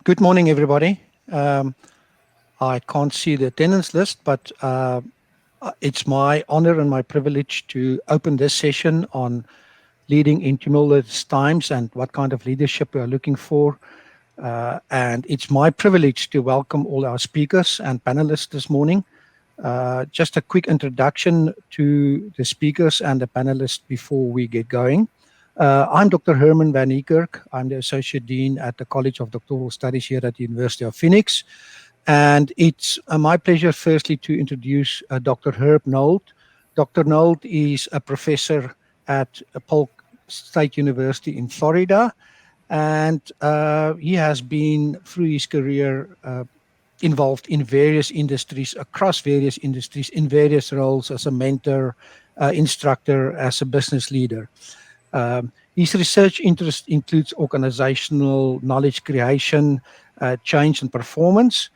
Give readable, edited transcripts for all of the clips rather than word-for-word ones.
Good morning, everybody. I can't see the attendance list, but it's my honor and my privilege to open this session on leading in tumultuous times and what kind of leadership we are looking for. And it's my privilege to welcome all our speakers and panelists this morning. Just a quick introduction to the speakers and the panelists before we get going. I'm Dr. Herman van Niekerk. I'm the Associate Dean at the College of Doctoral Studies here at the University of Phoenix. And it's my pleasure, firstly, to introduce Dr. Herb Nold. Dr. Nold is a professor at Polk State University in Florida, and he has been, through his career, involved in various industries, across various industries, in various roles as a mentor, instructor, as a business leader. His research interest includes organizational knowledge creation, change and performance.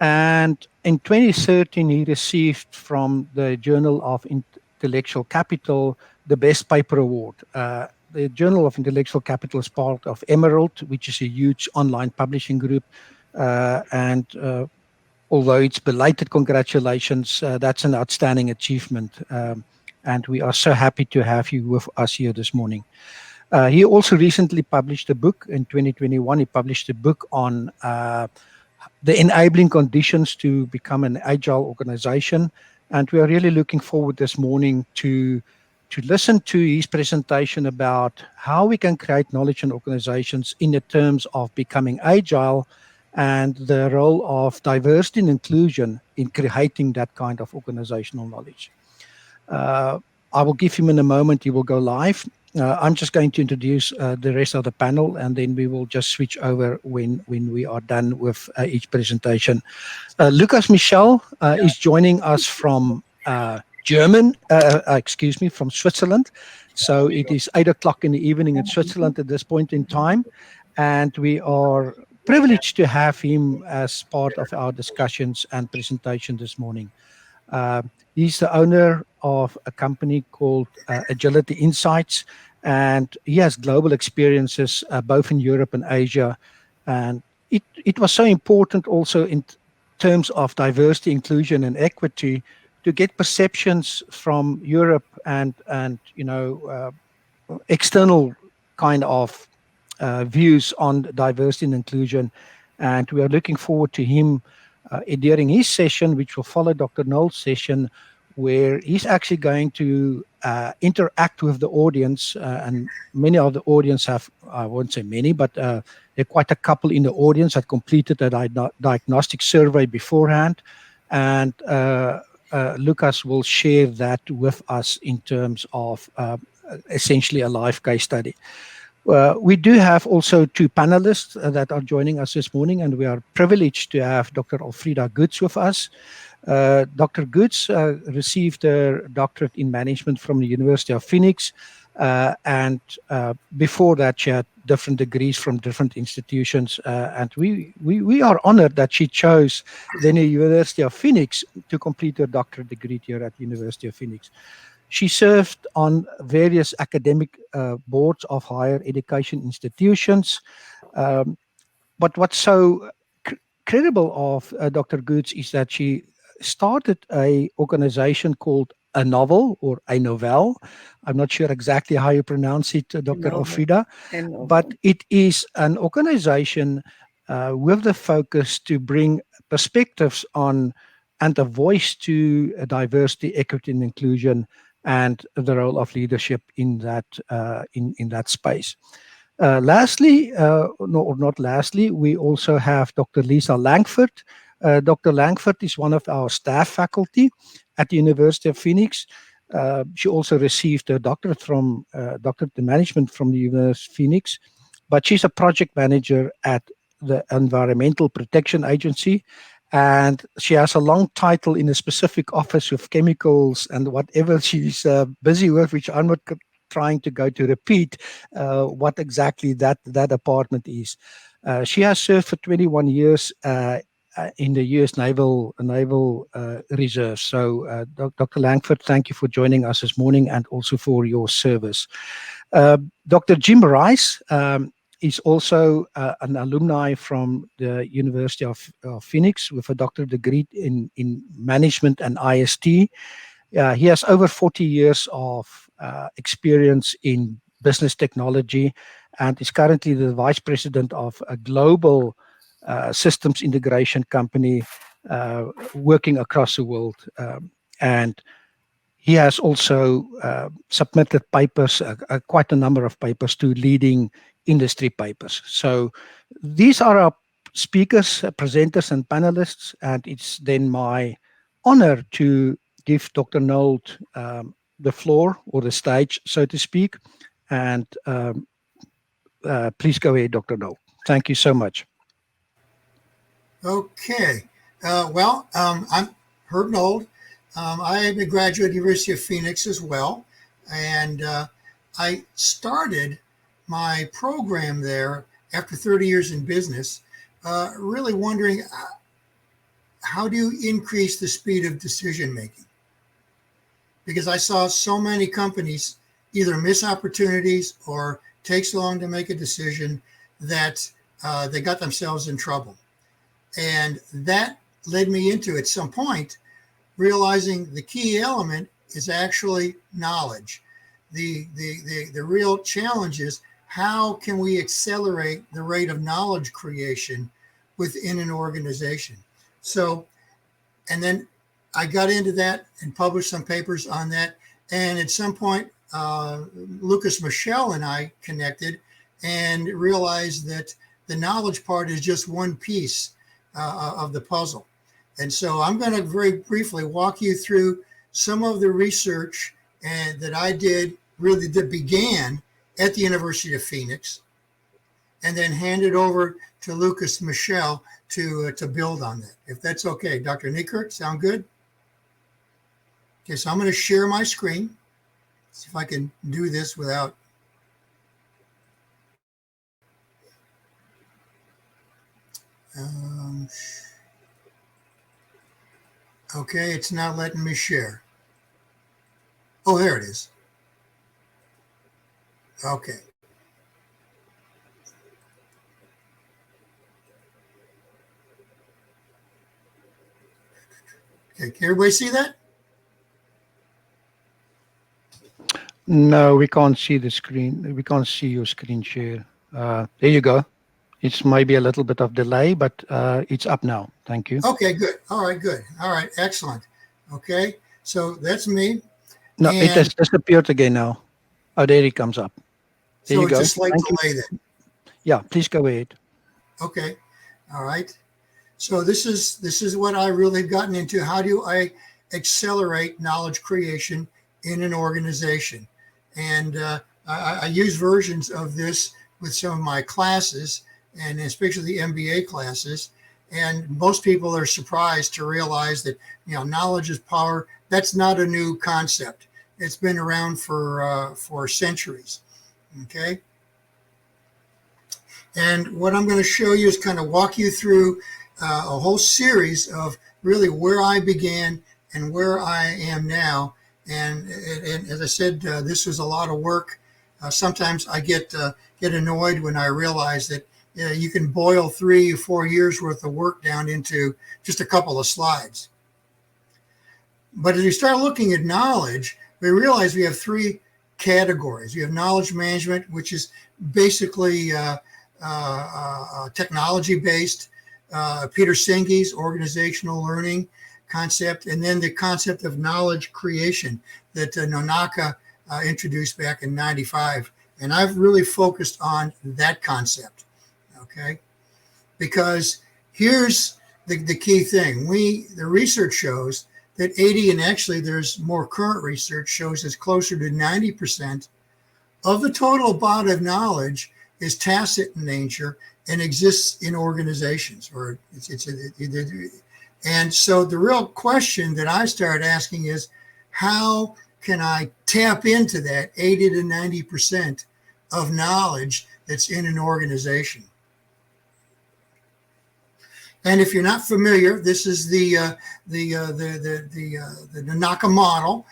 And in 2013, he received from the Journal of Intellectual Capital the Best Paper Award. The Journal of Intellectual Capital is part of Emerald, which is a huge online publishing group. And although it's belated congratulations, that's an outstanding achievement. And we are so happy to have you with us here this morning. He also recently published a book in 2021. He published a book on the enabling conditions to become an agile organization. And we are really looking forward this morning to listen to his presentation about how we can create knowledge in organizations in the terms of becoming agile and the role of diversity and inclusion in creating that kind of organizational knowledge. I will give him in a moment, he will go live. I'm just going to introduce the rest of the panel, and then we will just switch over when we are done with each presentation. Lucas Michel is joining us from from Switzerland. So it is 8 o'clock in the evening in Switzerland at this point in time, and we are privileged to have him as part of our discussions and presentation this morning. He's the owner of a company called Agility Insights, and he has global experiences both in Europe and Asia. And it was so important also in terms of diversity, inclusion, and equity to get perceptions from Europe and external kind of views on diversity and inclusion. And we are looking forward to him during his session, which will follow Dr. Nold's session, where he's actually going to interact with the audience. And many of the audience have, I won't say many, but there are quite a couple in the audience that completed a diagnostic survey beforehand. And Lucas will share that with us in terms of essentially a live case study. We do have also two panelists that are joining us this morning, and we are privileged to have Dr. Alfreda Goods with us. Dr. Goods received her doctorate in management from the University of Phoenix, and before that she had different degrees from different institutions, and we are honored that she chose the University of Phoenix to complete her doctorate degree here at the University of Phoenix. She served on various academic boards of higher education institutions. But what's so credible of Dr. Goods is that she started an organization called a novel or a novel. I'm not sure exactly how you pronounce it, Dr. Alfreda, but it is an organization with the focus to bring perspectives on and a voice to diversity, equity, and inclusion, and the role of leadership in that in that space. Lastly, not lastly, we also have Dr. Lisa Langford. Dr. Langford is one of our staff faculty at the University of Phoenix. She also received a doctorate in management from the University of Phoenix, but she's a project manager at the Environmental Protection Agency. And she has a long title in a specific office with chemicals and whatever she's busy with, which I'm not trying to go to repeat what exactly that department is. She has served for 21 years in the U.S. Naval Reserve. So, Dr. Langford, thank you for joining us this morning and also for your service. Dr. Jim Rice is also an alumni from the University of Phoenix with a doctorate degree in management and IST. He has over 40 years of experience in business technology and is currently the vice president of a global systems integration company working across the world. And he has also submitted papers, quite a number of papers, to leading industry papers. So these are our speakers, presenters, and panelists, and it's then my honor to give Dr. Nold the floor or the stage, so to speak. And please go ahead, Dr. Nold. Thank you so much. Okay. I'm Herb Nold. I am a graduate of the University of Phoenix as well. And I started my program there after 30 years in business, really wondering how do you increase the speed of decision making? Because I saw so many companies either miss opportunities or take so long to make a decision that they got themselves in trouble. And that led me into, at some point, realizing the key element is actually knowledge. The real challenge is how can we accelerate the rate of knowledge creation within an organization? So, and then I got into that and published some papers on that. And at some point, Lucas Michel and I connected and realized that the knowledge part is just one piece of the puzzle. And so I'm going to very briefly walk you through some of the research that I did, really that began at the University of Phoenix, and then hand it over to Lucas Michel to build on that, if that's okay. Dr. Niekert, sound good? Okay, so I'm going to share my screen. See if I can do this without. Okay, it's not letting me share. Oh, there it is. Okay. Okay, can everybody see that? No, we can't see the screen. We can't see your screen share. There you go. It's maybe a little bit of delay, but it's up now. Thank you. Okay, good. All right, good. All right, excellent. Okay, so that's me. No, it has disappeared again now. Oh, there it comes up. There so you go. It's a slight delay then. Yeah, please go ahead. Okay, all right. So this is what I really have gotten into. How do I accelerate knowledge creation in an organization? And I use versions of this with some of my classes, and especially the MBA classes. And most people are surprised to realize that, knowledge is power. That's not a new concept. It's been around for centuries. Okay. And what I'm going to show you is kind of walk you through a whole series of really where I began and where I am now. And as I said, this was a lot of work. Sometimes I get annoyed when I realize that you can boil 3 or 4 years worth of work down into just a couple of slides. But as we start looking at knowledge, we realize we have 3 categories. We have knowledge management, which is basically technology-based, Peter Senge's organizational learning concept, and then the concept of knowledge creation that Nonaka introduced back in '95. And I've really focused on that concept, okay? Because here's the key thing. The research shows that 80, and actually there's more current research shows it's closer to 90% of the total body of knowledge is tacit in nature and exists in organizations, or and so the real question that I started asking is, how can I tap into that 80 to 90% of knowledge that's in an organization? And if you're not familiar, this is the Nonaka model.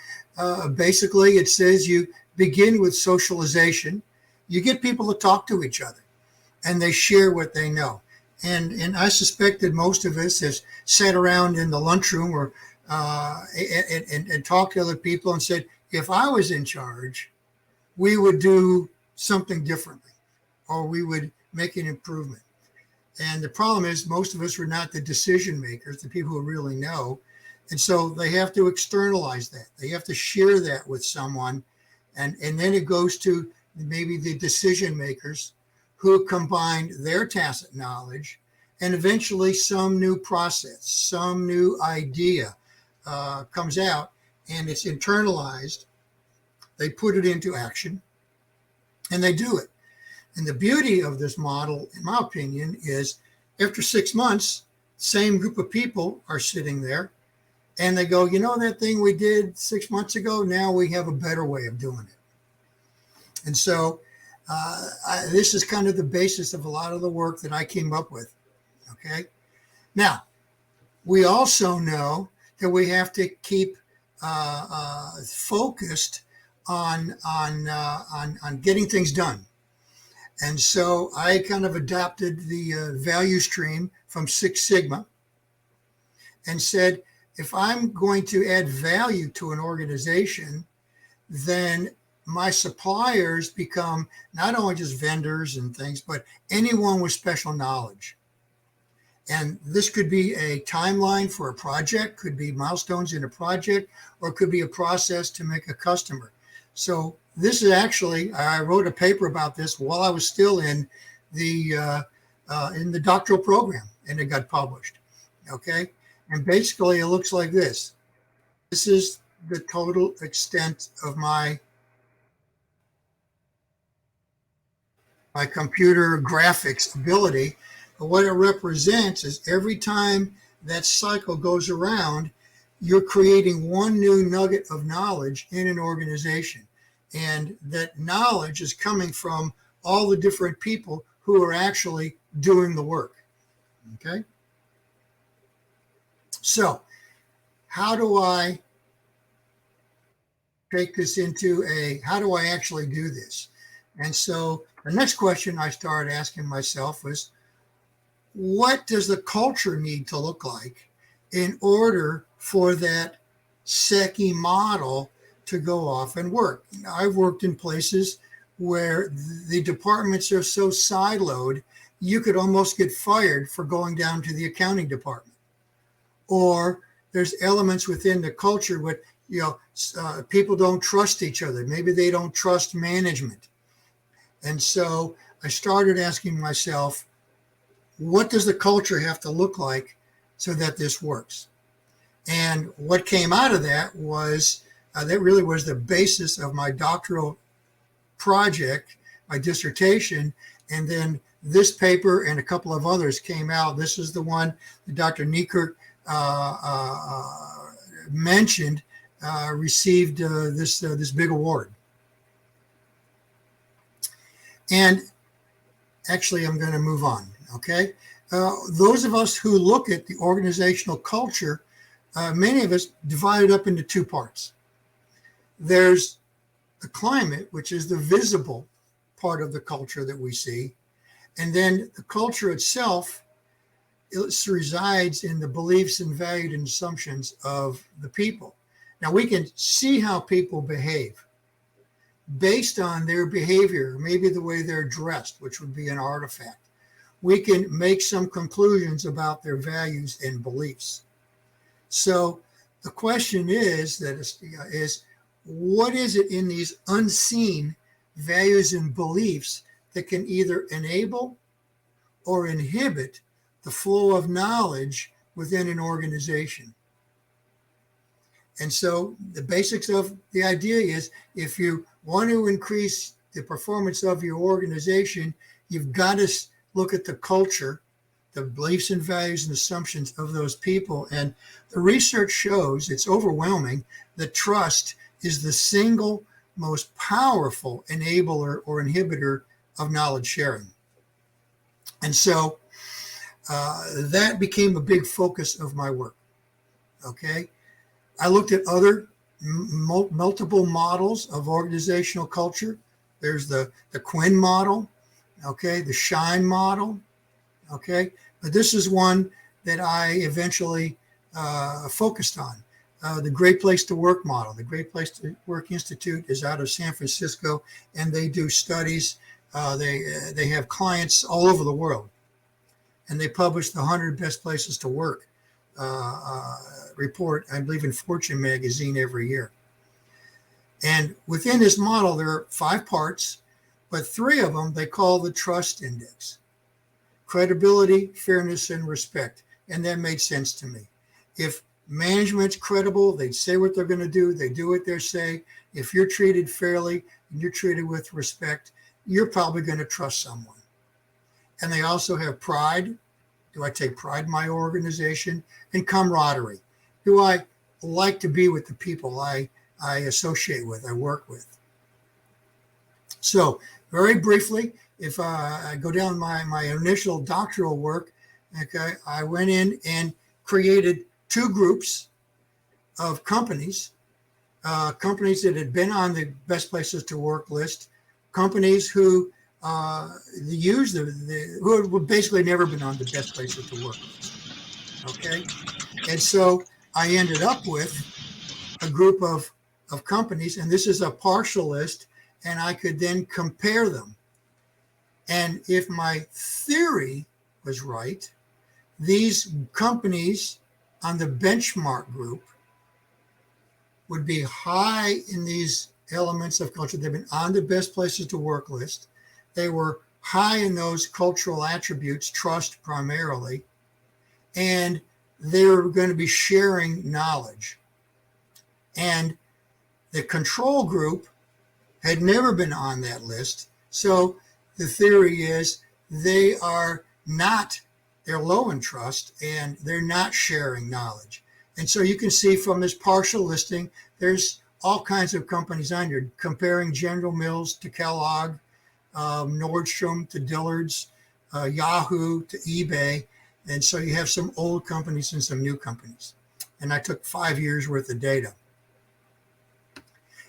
Basically, it says you begin with socialization. You get people to talk to each other. and they share what they know. And I suspect that most of us have sat around in the lunchroom or and talked to other people and said, if I was in charge, we would do something differently, or we would make an improvement. And the problem is most of us are not the decision makers, the people who really know. And so they have to externalize that. They have to share that with someone. And then it goes to maybe the decision makers who combine their tacit knowledge, and eventually some new process, some new idea comes out, and it's internalized. They put it into action, and they do it. And the beauty of this model, in my opinion, is after 6 months, same group of people are sitting there, and they go, you know that thing we did 6 months ago? Now we have a better way of doing it. And so this is kind of the basis of a lot of the work that I came up with. Okay. Now, we also know that we have to keep focused on getting things done. And so I kind of adopted the value stream from Six Sigma and said, if I'm going to add value to an organization, then my suppliers become not only just vendors and things, but anyone with special knowledge. And this could be a timeline for a project, could be milestones in a project, or it could be a process to make a customer. So this is actually, I wrote a paper about this while I was still in the doctoral program, and it got published. Okay. And basically it looks like this. This is the total extent of my computer graphics ability. But what it represents is every time that cycle goes around, you're creating one new nugget of knowledge in an organization. And that knowledge is coming from all the different people who are actually doing the work. Okay? So, how do I take this into how do I actually do this? And so the next question I started asking myself was, what does the culture need to look like in order for that SECI model to go off and work? I've worked in places where the departments are so siloed, you could almost get fired for going down to the accounting department. Or there's elements within the culture where people don't trust each other. Maybe they don't trust management. And so I started asking myself, what does the culture have to look like so that this works? And what came out of that was, that really was the basis of my doctoral project, my dissertation. And then this paper and a couple of others came out. This is the one that Dr. Niekert mentioned, received this big award. And actually, I'm going to move on, okay? Those of us who look at the organizational culture, many of us divide it up into two parts. There's the climate, which is the visible part of the culture that we see. And then the culture itself, it resides in the beliefs and values and assumptions of the people. Now, we can see how people behave based on their behavior, maybe the way they're dressed, which would be an artifact. We can make some conclusions about their values and beliefs. So the question is what is it in these unseen values and beliefs that can either enable or inhibit the flow of knowledge within an organization? And so the basics of the idea is, if you want to increase the performance of your organization, you've got to look at the culture, the beliefs and values and assumptions of those people. And the research shows, it's overwhelming, that trust is the single most powerful enabler or inhibitor of knowledge sharing. And so that became a big focus of my work. Okay. I looked at other multiple models of organizational culture. There's the Quinn model, okay, the shine model, okay, but this is one that I eventually focused on. The Great Place to Work model. The Great Place to Work Institute is out of San Francisco, and they do studies. They have clients all over the world, and they publish the 100 Best Places to Work report, I believe, in Fortune magazine every year. And within this model, there are 5 parts, but 3 of them they call the trust index: credibility, fairness, and respect. And that made sense to me. If management's credible, they say what they're going to do, they do what they say. If you're treated fairly and you're treated with respect, you're probably going to trust someone. And they also have pride. Do I take pride in my organization? And camaraderie. Do I like to be with the people I associate with, I work with? So very briefly, if I go down my initial doctoral work, okay, I went in and created 2 groups of companies, companies that had been on the Best Places to Work list, companies who who had basically never been on the Best Places to Work list. Okay, and so I ended up with a group of companies, and this is a partial list, and I could then compare them. And if my theory was right, these companies on the benchmark group would be high in these elements of culture. They've been on the Best Places to Work list. They were high in those cultural attributes, trust primarily, and they're going to be sharing knowledge. And the control group had never been on that list. So the theory is they're low in trust and they're not sharing knowledge. And so you can see from this partial listing, there's all kinds of companies on here, comparing General Mills to Kellogg, Nordstrom to Dillard's, Yahoo to eBay. And so you have some old companies and some new companies. And I took 5 years worth of data.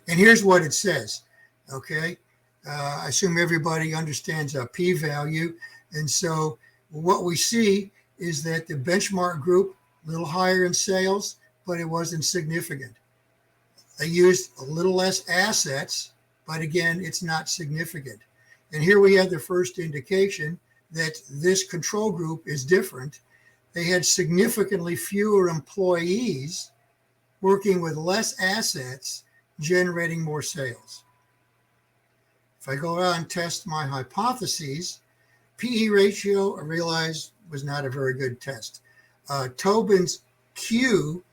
And here's what it says, okay? I assume everybody understands a p-value. And so what we see is that the benchmark group, a little higher in sales, but it wasn't significant. They used a little less assets, but again, it's not significant. And here we have the first indication that this control group is different. They had significantly fewer employees working with less assets, generating more sales. If I go out and test my hypotheses, PE ratio, I realized, was not a very good test. Tobin's Q,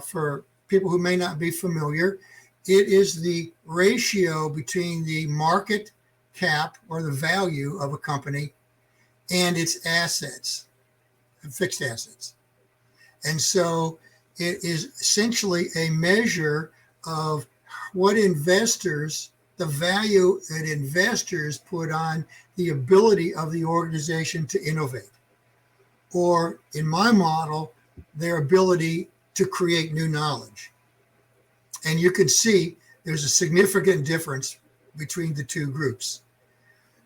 for people who may not be familiar, it is the ratio between the market cap or the value of a company and its assets, fixed assets. And so it is essentially a measure of what investors, the value that investors put on the ability of the organization to innovate, or in my model, their ability to create new knowledge. And you can see there's a significant difference between the 2 groups.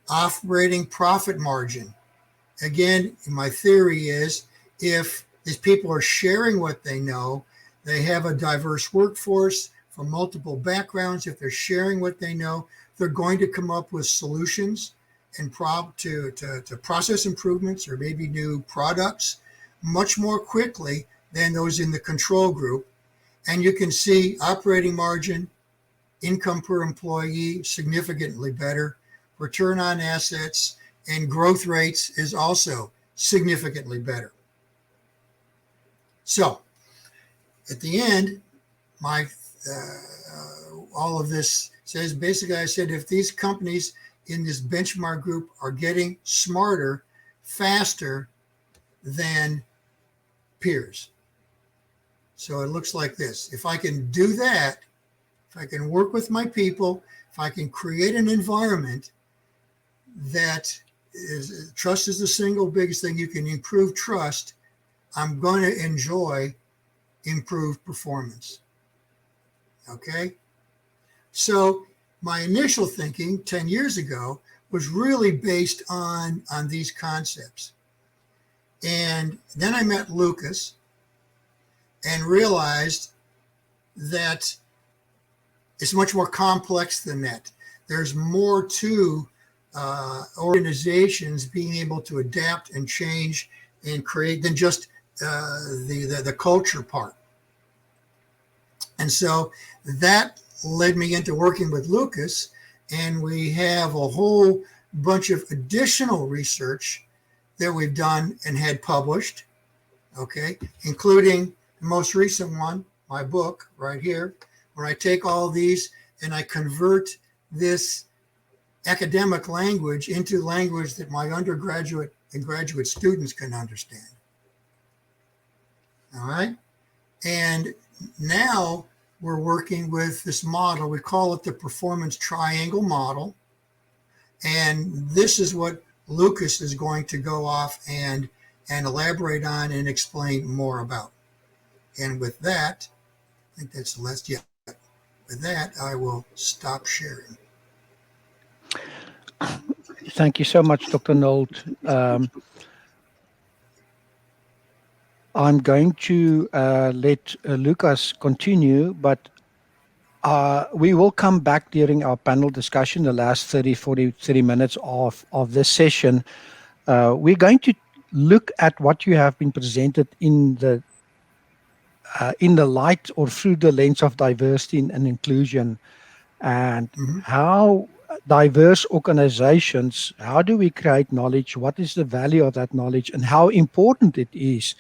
Operating profit margin. Again, my theory is if these people are sharing what they know, they have a diverse workforce from multiple backgrounds. If they're sharing what they know, they're going to come up with solutions and to process improvements or maybe new products much more quickly than those in the control group. And you can see operating margin, income per employee, significantly better. Return on assets and growth rates is also significantly better. So at the end, all of this says, basically I said, if these companies in this benchmark group are getting smarter, faster than peers. So it looks like this. If I can do that, if I can work with my people, if I can create an environment that is, trust is the single biggest thing. You can improve trust, I'm going to enjoy improved performance. Okay? So my initial thinking 10 years ago was really based on these concepts. And then I met Lucas and realized that it's much more complex than that. There's more to organizations being able to adapt and change and create than just the culture part. And so that led me into working with Lucas, and we have a whole bunch of additional research that we've done and had published, okay, including the most recent one, my book right here, where I take all these and I convert this academic language into language that my undergraduate and graduate students can understand. All right. And now we're working with this model. We call it the performance triangle model. And this is what Lucas is going to go off and elaborate on and explain more about. And with that, I think that's the last, yeah. With that, I will stop sharing. Thank you so much, Dr. Nold. I'm going to let Lucas continue, but we will come back during our panel discussion, the last 30 minutes of this session. We're going to look at what you have been presented in the light or through the lens of diversity and inclusion, and how diverse organizations, how do we create knowledge, what is the value of that knowledge, and how important it is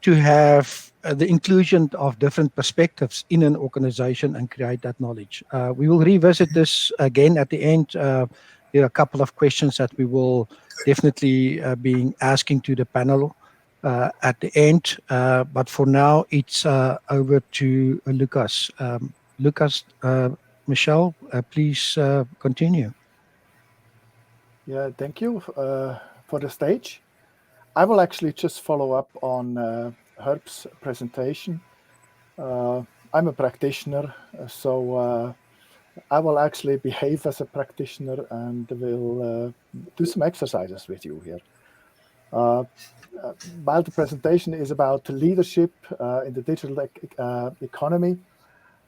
to have the inclusion of different perspectives in an organization and create that knowledge. We will revisit this again at the end. There are a couple of questions that we will definitely be asking to the panel at the end. But for now, it's over to Lucas. Lucas, Michelle, please continue. Yeah, thank you for the stage. I will actually just follow up on Herb's presentation. I'm a practitioner, so I will actually behave as a practitioner and will do some exercises with you here. While the presentation is about leadership in the digital economy,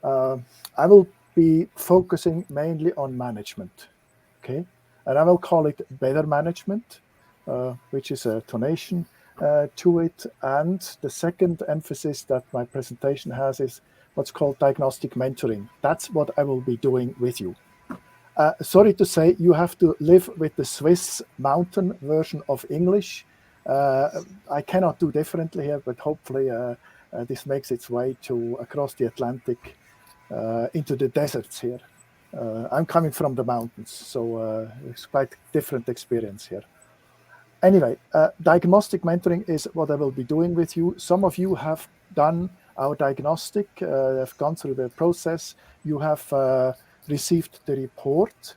I will be focusing mainly on management, okay? And I will call it better management, which is a tonation to it. And the second emphasis that my presentation has is what's called diagnostic mentoring. That's what I will be doing with you. Sorry to say, you have to live with the Swiss mountain version of English. I cannot do differently here, but hopefully this makes its way across the Atlantic into the deserts here. I'm coming from the mountains, so it's quite a different experience here. Anyway, diagnostic mentoring is what I will be doing with you. Some of you have done our diagnostic, have gone through the process. You have received the report.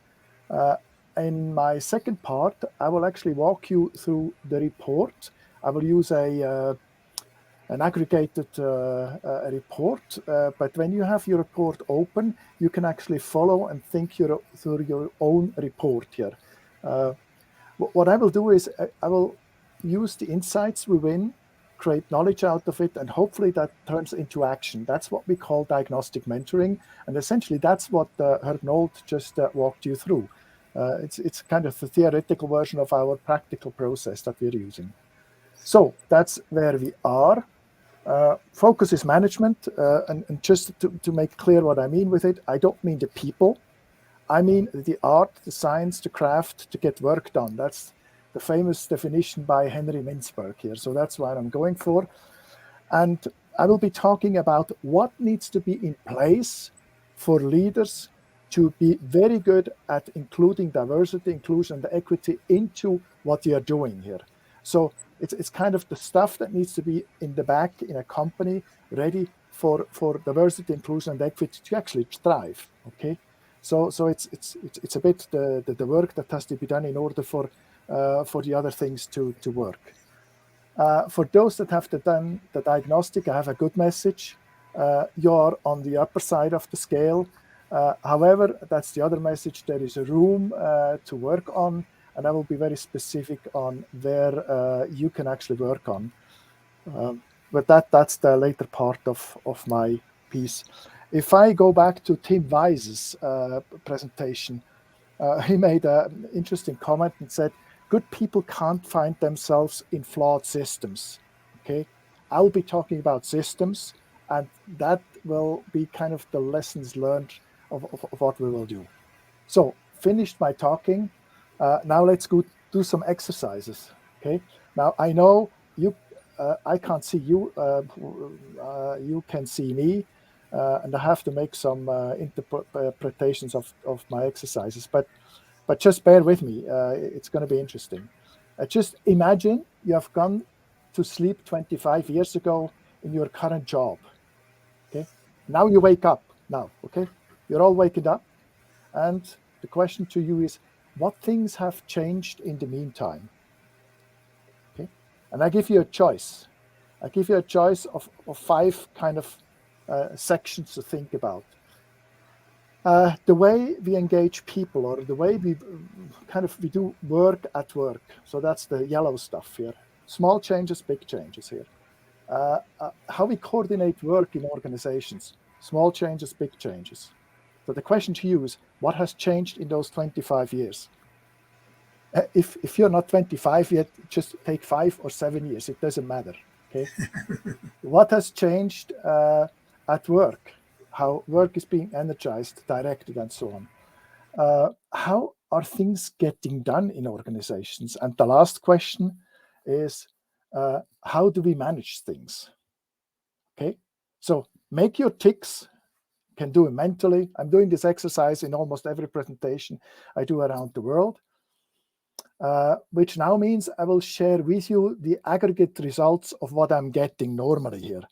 In my second part, I will actually walk you through the report. I will use an aggregated report, but when you have your report open, you can actually follow and think through your own report here. What I will do is I will use the insights we win, create knowledge out of it, and hopefully that turns into action. That's what we call diagnostic mentoring, and essentially that's what Herb Nold just walked you through. It's kind of the theoretical version of our practical process that we're using. So that's where we are. Focus is management, and just to make clear what I mean with it, I don't mean the people. I mean the art, the science, the craft to get work done. That's the famous definition by Henry Mintzberg here. So that's what I'm going for. And I will be talking about what needs to be in place for leaders to be very good at including diversity, inclusion, and equity into what you are doing here. So it's kind of the stuff that needs to be in the back in a company ready for diversity, inclusion, and equity to actually thrive. Okay, so it's a bit the work that has to be done in order for the other things to work. For those that have done the diagnostic, I have a good message. You're on the upper side of the scale. However, that's the other message. There is a room to work on, and I will be very specific on where you can actually work on. But that's the later part of my piece. If I go back to Tim Wise's presentation, he made an interesting comment and said, good people can't find themselves in flawed systems. Okay, I'll be talking about systems, and that will be kind of the lessons learned of what we will do. So, finished my talking. Now let's go do some exercises. Okay, now I know you, I can't see you, you can see me. And I have to make some interpretations of my exercises, but just bear with me. It's going to be interesting. Just imagine you have gone to sleep 25 years ago in your current job. Okay, now you wake up. Now, okay, you're all waking up, and the question to you is, what things have changed in the meantime? Okay, and I give you a choice. I give you a choice of 5 kind of sections to think about. The way we engage people, or the way we do work at work. So that's the yellow stuff here. Small changes, big changes here. How we coordinate work in organizations. Small changes, big changes. So the question to you is, what has changed in those 25 years? If you're not 25 yet, just take 5 or 7 years. It doesn't matter. Okay. What has changed at work? How work is being energized, directed, and so on. How are things getting done in organizations? And the last question is, how do we manage things? Okay, so make your ticks. You can do it mentally. I'm doing this exercise in almost every presentation I do around the world, which now means I will share with you the aggregate results of what I'm getting normally here.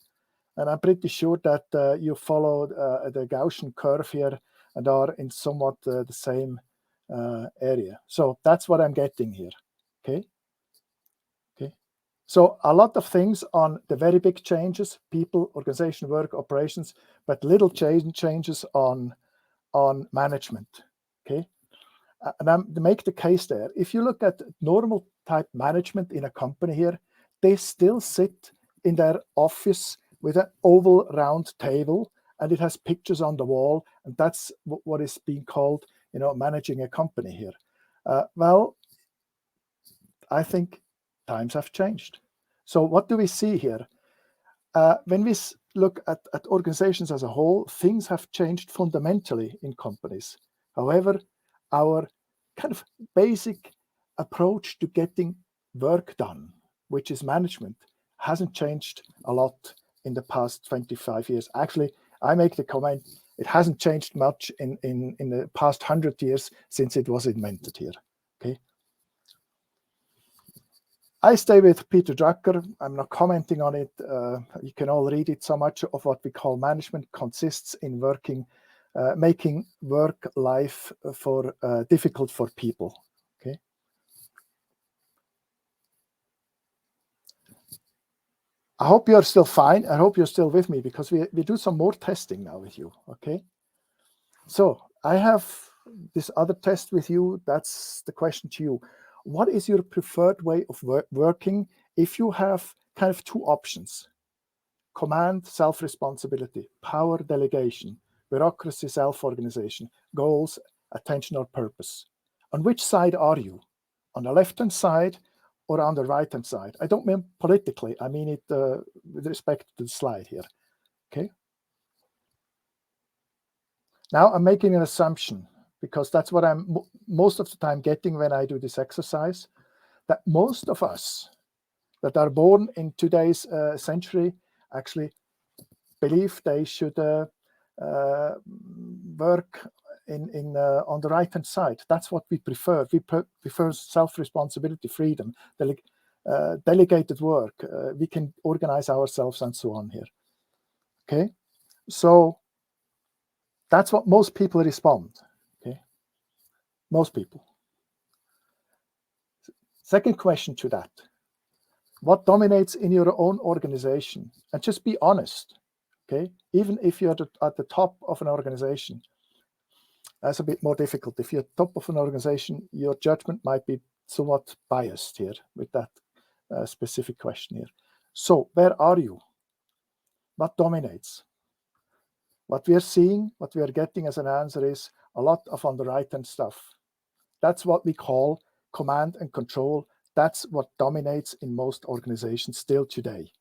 And I'm pretty sure that you followed the Gaussian curve here and are in somewhat the same area. So that's what I'm getting here. Okay. Okay. So a lot of things on the very big changes, people, organization, work, operations, but little changes on management. Okay. And I'm to make the case there. If you look at normal type management in a company here, they still sit in their office with an oval round table, and it has pictures on the wall, and that's what is being called, managing a company here. Well, I think times have changed. So what do we see here? When we look at organizations as a whole, things have changed fundamentally in companies. However, our kind of basic approach to getting work done, which is management, hasn't changed a lot in the past 25 years. Actually, I make the comment, it hasn't changed much in the past 100 years since it was invented here. Okay. I stay with Peter Drucker. I'm not commenting on it. You can all read it. So much of what we call management consists in making work life difficult for people. Okay. I hope you're still fine. I hope you're still with me, because we do some more testing now with you. Okay. So I have this other test with you. That's the question to you. What is your preferred way of working if you have kind of 2 options? Command, self-responsibility, power, delegation, bureaucracy, self-organization, goals, attention or purpose. On which side are you? On the left-hand side or on the right-hand side? I don't mean politically. I mean it with respect to the slide here. Okay. Now I'm making an assumption, because that's what I'm most of the time getting when I do this exercise, that most of us that are born in today's century actually believe they should work on the right-hand side. That's what we prefer. We prefer self-responsibility, freedom, delegated work. We can organize ourselves and so on here. Okay, so that's what most people respond. Okay, most people. Second question to that: what dominates in your own organization? And just be honest. Okay, even if you're at the top of an organization, That's a bit more difficult. If you're top of an organization, your judgment might be somewhat biased here with that specific question here. So where are you? What dominates? What we are seeing, what we are getting as an answer is a lot of on the right-hand stuff. That's what we call command and control. That's what dominates in most organizations still today.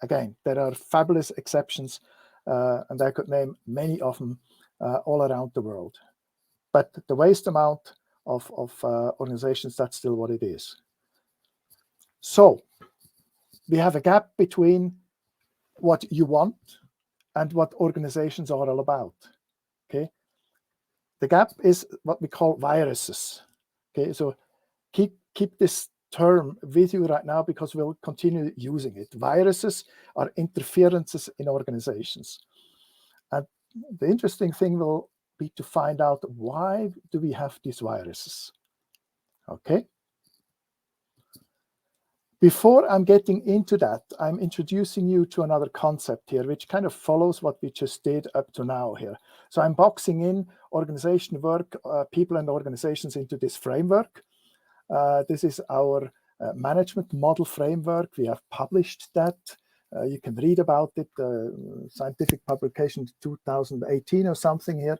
Again, there are fabulous exceptions, and I could name many of them all around the world. But the vast amount of organizations, that's still what it is. So we have a gap between what you want and what organizations are all about. Okay, the gap is what we call viruses. Okay, so keep this term with you right now because we'll continue using it. Viruses are interferences in organizations, and the interesting thing will be to find out why do we have these viruses. Okay. Before I'm getting into that, I'm introducing you to another concept here, which kind of follows what we just did up to now here. So I'm boxing in organization work, people and organizations into this framework. This is our management model framework. We have published that. You can read about it, scientific publication 2018 or something here,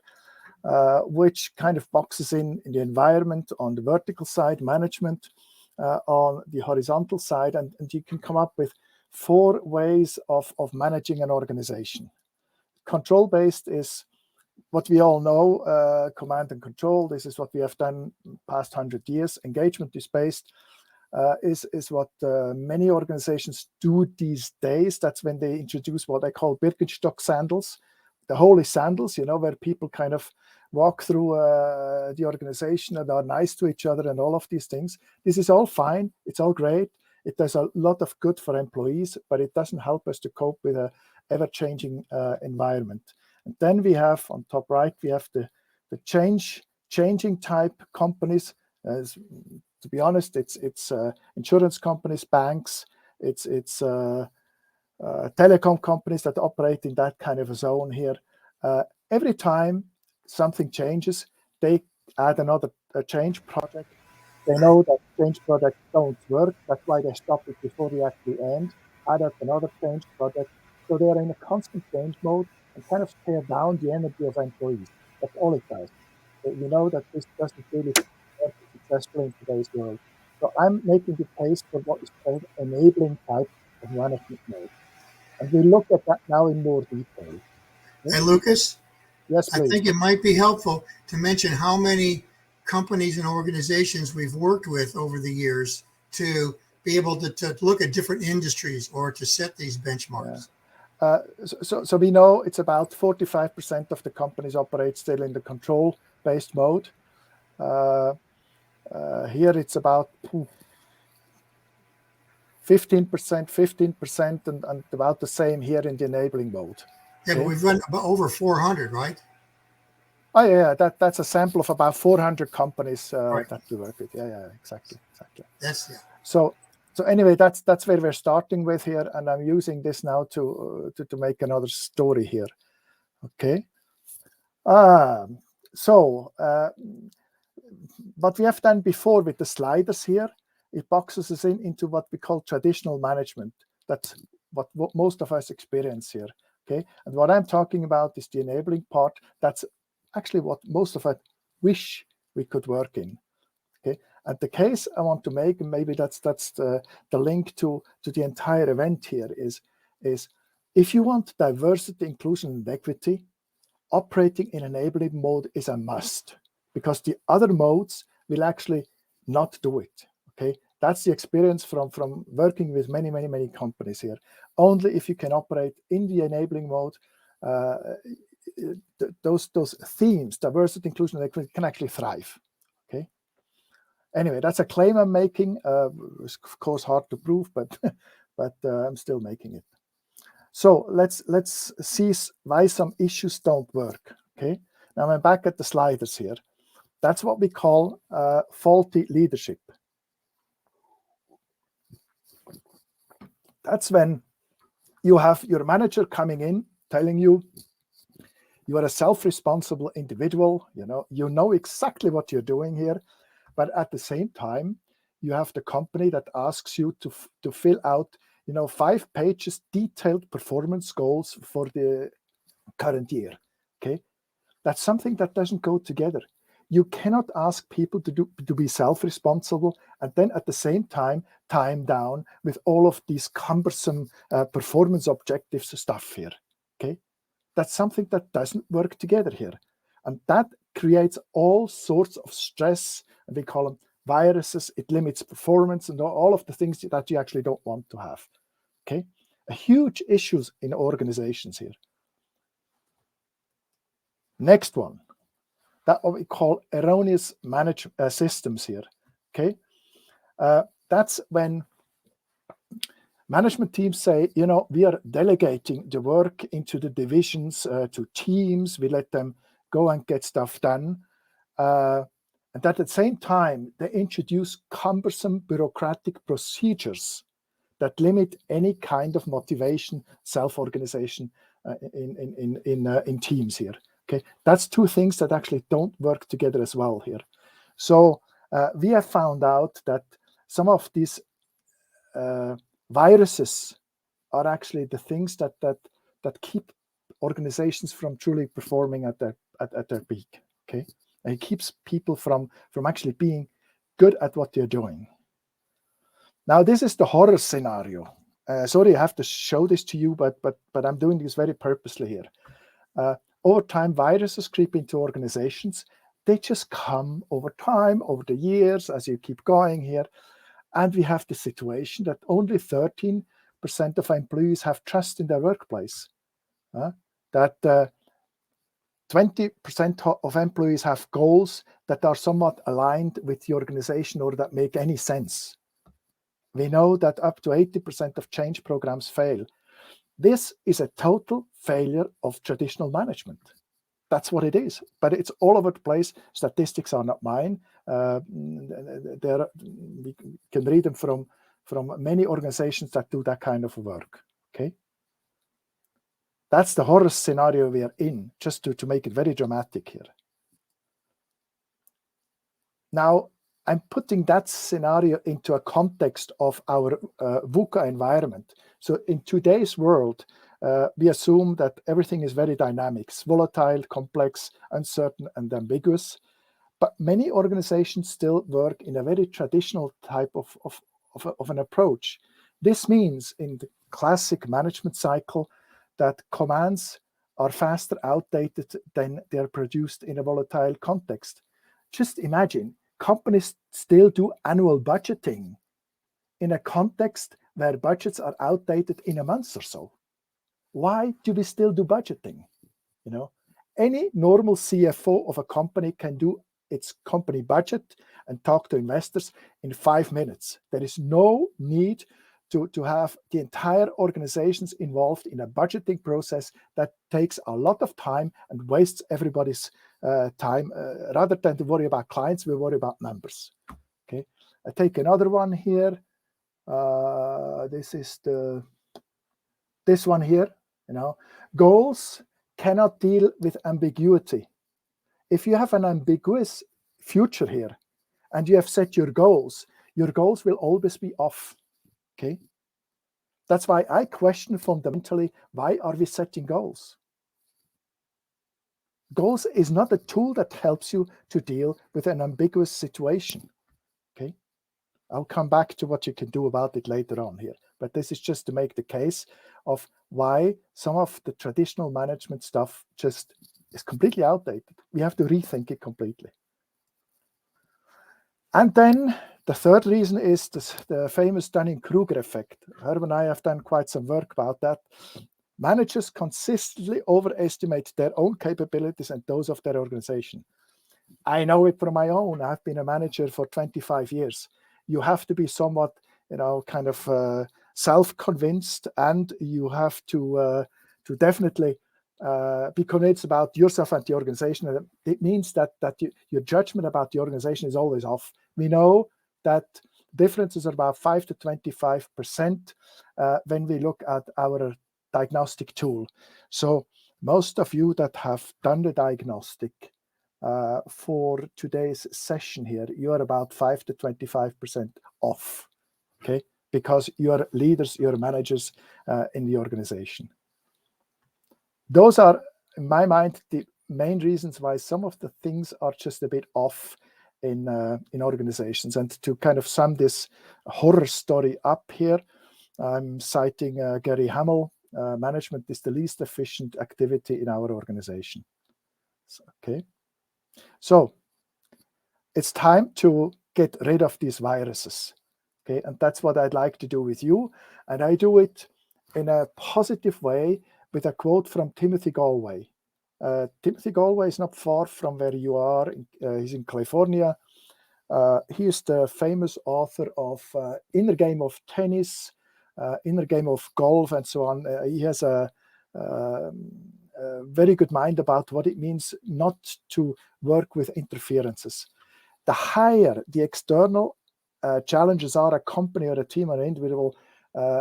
which kind of boxes in the environment on the vertical side, management, on the horizontal side, and you can come up with 4 ways of managing an organization. Control-based is what we all know, command and control. This is what we have done past 100 years. Engagement is based, is what many organizations do these days. That's when they introduce what I call Birkenstock sandals, the holy sandals, you know, where people kind of walk through the organization and are nice to each other and all of these things. This is all fine. It's all great. It does a lot of good for employees, but it doesn't help us to cope with an ever-changing environment. And then we have on top right, we have the changing type companies. To be honest, it's insurance companies, banks, it's telecom companies that operate in that kind of a zone here. Every time something changes, they add another change project. They know that change projects don't work. That's why they stop it before they actually end. Add up another change project. So they are in a constant change mode and kind of tear down the energy of employees. That's all it does. So you know that this doesn't really work successfully in today's world. So I'm making the case for what is called enabling type of management mode. And we look at that now in more detail. Hey, Lucas, Yes, I please. think it might be helpful to mention how many companies and organizations we've worked with over the years to be able to look at different industries or to set these benchmarks. Yeah. So we know it's about 45% of the companies operate still in the control-based mode. Here it's about 15%, and about the same here in the enabling mode. Yeah, but we've run about over 400, right? Oh yeah, that's a sample of about 400 companies Right. that we work with. Yeah, exactly. That's So anyway, that's where we're starting with here, and I'm using this now to make another story here. Okay. So what we have done before with the sliders here, it boxes us into what we call traditional management. That's what most of us experience here. Okay. And what I'm talking about is the enabling part. That's actually what most of us wish we could work in. Okay. And the case I want to make, and maybe that's the link to the entire event here, is if you want diversity, inclusion, and equity, operating in enabling mode is a must, because the other modes will actually not do it. Okay, that's the experience from working with many companies here. Only if you can operate in the enabling mode, those themes, diversity, inclusion, and equity, can actually thrive. Okay. Anyway, that's a claim I'm making. It's of course hard to prove, but I'm still making it. So let's see why some issues don't work. Okay. Now I'm back at the sliders here. That's what we call faulty leadership. That's when you have your manager coming in telling you, You are a self-responsible individual. You know exactly what you're doing here, but at the same time, you have the company that asks you to fill out 5 pages detailed performance goals for the current year. Okay, that's something that doesn't go together. You cannot ask people to be self-responsible and then at the same time down with all of these cumbersome performance objectives stuff here. Okay, that's something that doesn't work together here, and that creates all sorts of stress, and we call them viruses. It limits performance and all of the things that you actually don't want to have. Okay, a huge issues in organizations here. Next one. That what we call erroneous systems here. Okay, that's when management teams say, we are delegating the work into the divisions, to teams. We let them go and get stuff done, and at the same time they introduce cumbersome bureaucratic procedures that limit any kind of motivation, self-organization in teams here. Okay, that's 2 things that actually don't work together as well here. So we have found out that some of these viruses are actually the things that keep organizations from truly performing at their peak. Okay, and it keeps people from actually being good at what they're doing. Now, this is the horror scenario. Sorry, I have to show this to you, but I'm doing this very purposely here. Over time, viruses creep into organizations. They just come over time, over the years, as you keep going here. And we have the situation that only 13% of employees have trust in their workplace. That 20% of employees have goals that are somewhat aligned with the organization or that make any sense. We know that up to 80% of change programs fail. This is a total failure of traditional management. That's what it is. But it's all over the place. Statistics are not mine. We can read them from many organizations that do that kind of work. Okay, that's the horror scenario we are in, just to make it very dramatic here. Now, I'm putting that scenario into a context of our VUCA environment. So in today's world, we assume that everything is very dynamic, volatile, complex, uncertain, and ambiguous. But many organizations still work in a very traditional type of an approach. This means in the classic management cycle that commands are faster outdated than they're produced in a volatile context. Just imagine, companies still do annual budgeting in a context where budgets are outdated in a month or so. Why do we still do budgeting? Any normal CFO of a company can do its company budget and talk to investors in 5 minutes. There is no need to have the entire organizations involved in a budgeting process that takes a lot of time and wastes everybody's time. Rather than to worry about clients, we worry about numbers. Okay, I take another one here. This is this one here. Goals cannot deal with ambiguity. If you have an ambiguous future here and you have set your goals will always be off. Okay, that's why I question fundamentally, why are we setting goals? Goals is not a tool that helps you to deal with an ambiguous situation. Okay, I'll come back to what you can do about it later on here. But this is just to make the case of why some of the traditional management stuff just is completely outdated. We have to rethink it completely. And then the third reason is the famous Dunning-Kruger effect. Herb and I have done quite some work about that. Managers consistently overestimate their own capabilities and those of their organization. I know it from my own. I've been a manager for 25 years. You have to be somewhat, kind of self-convinced, and you have to definitely be convinced about yourself and the organization. It means that your judgment about the organization is always off. We know that differences are about 5 to 25% when we look at our diagnostic tool. So most of you that have done the diagnostic for today's session here, you are about 5 to 25% off, okay? Because you're leaders, you're managers in the organization. Those are, in my mind, the main reasons why some of the things are just a bit off in organizations. And to kind of sum this horror story up here, I'm citing Gary Hamel. Management is the least efficient activity in our organization. Okay, so it's time to get rid of these viruses. Okay, and that's what I'd like to do with you. And I do it in a positive way with a quote from Timothy Galway. Timothy Galway is not far from where you are. He's in California. He is the famous author of Inner Game of Tennis, Inner Game of Golf, and so on. He has a very good mind about what it means not to work with interferences. The higher the external challenges are a company or a team or an individual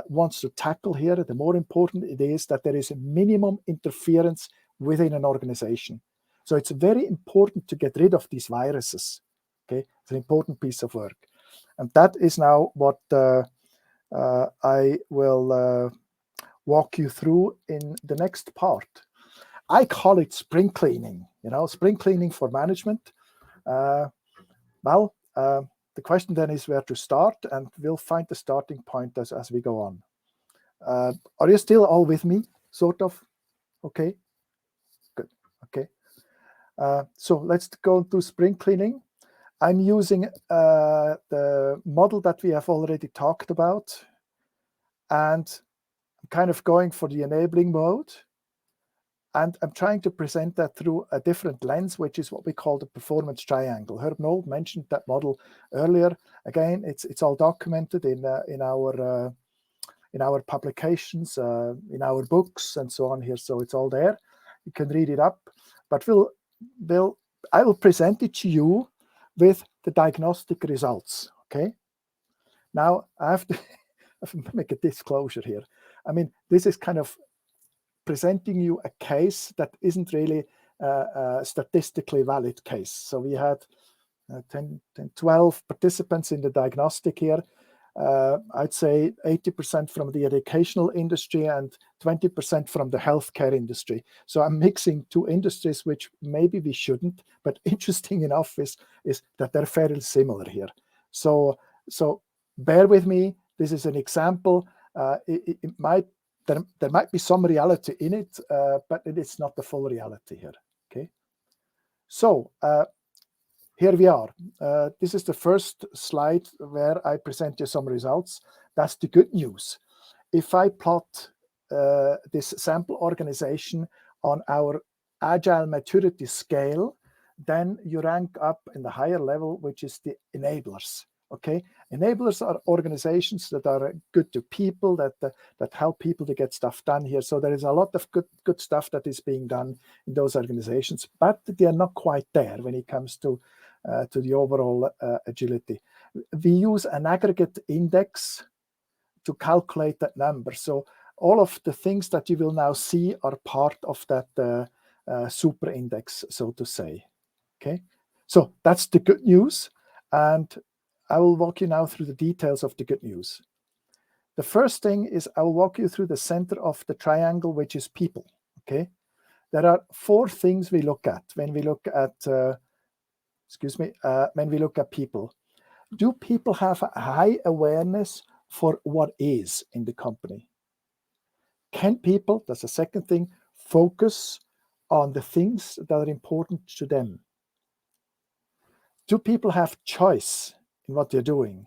wants to tackle here, the more important it is that there is a minimum interference within an organization. So it's very important to get rid of these viruses. Okay, it's an important piece of work. And that is now what I will walk you through in the next part. I call it spring cleaning, spring cleaning for management. The question then is where to start, and we'll find the starting point as we go on. Are you still all with me, sort of? Okay, good, okay. So let's go to spring cleaning. I'm using the model that we have already talked about, and I'm kind of going for the enabling mode. And I'm trying to present that through a different lens, which is what we call the performance triangle. Herb Nold mentioned that model earlier. Again, it's all documented in our publications, in our books, and so on here. So it's all there. You can read it up. But I will present it to you with the diagnostic results. Okay. Now I have to make a disclosure here. I mean, this is kind of presenting you a case that isn't really a statistically valid case. So we had 12 participants in the diagnostic here. I'd say 80% from the educational industry and 20% from the healthcare industry. So I'm mixing two industries, which maybe we shouldn't, but interesting enough is that they're fairly similar here. So bear with me. This is an example. There might be some reality in it, but it's not the full reality here. Okay. So here we are. This is the first slide where I present you some results. That's the good news. If I plot this sample organization on our Agile maturity scale, then you rank up in the higher level, which is the enablers. Okay, enablers are organizations that are good to people, that help people to get stuff done here. So there is a lot of good stuff that is being done in those organizations, but they are not quite there when it comes to the overall agility. We use an aggregate index to calculate that number. So all of the things that you will now see are part of that super index, so to say. Okay, so that's the good news, and I will walk you now through the details of the good news. The first thing is I will walk you through the center of the triangle, which is people. Okay, there are 4 things we look at when we look at when we look at people. Do people have a high awareness for what is in the company? Can people, that's the second thing, focus on the things that are important to them? Do people have choice in what they're doing?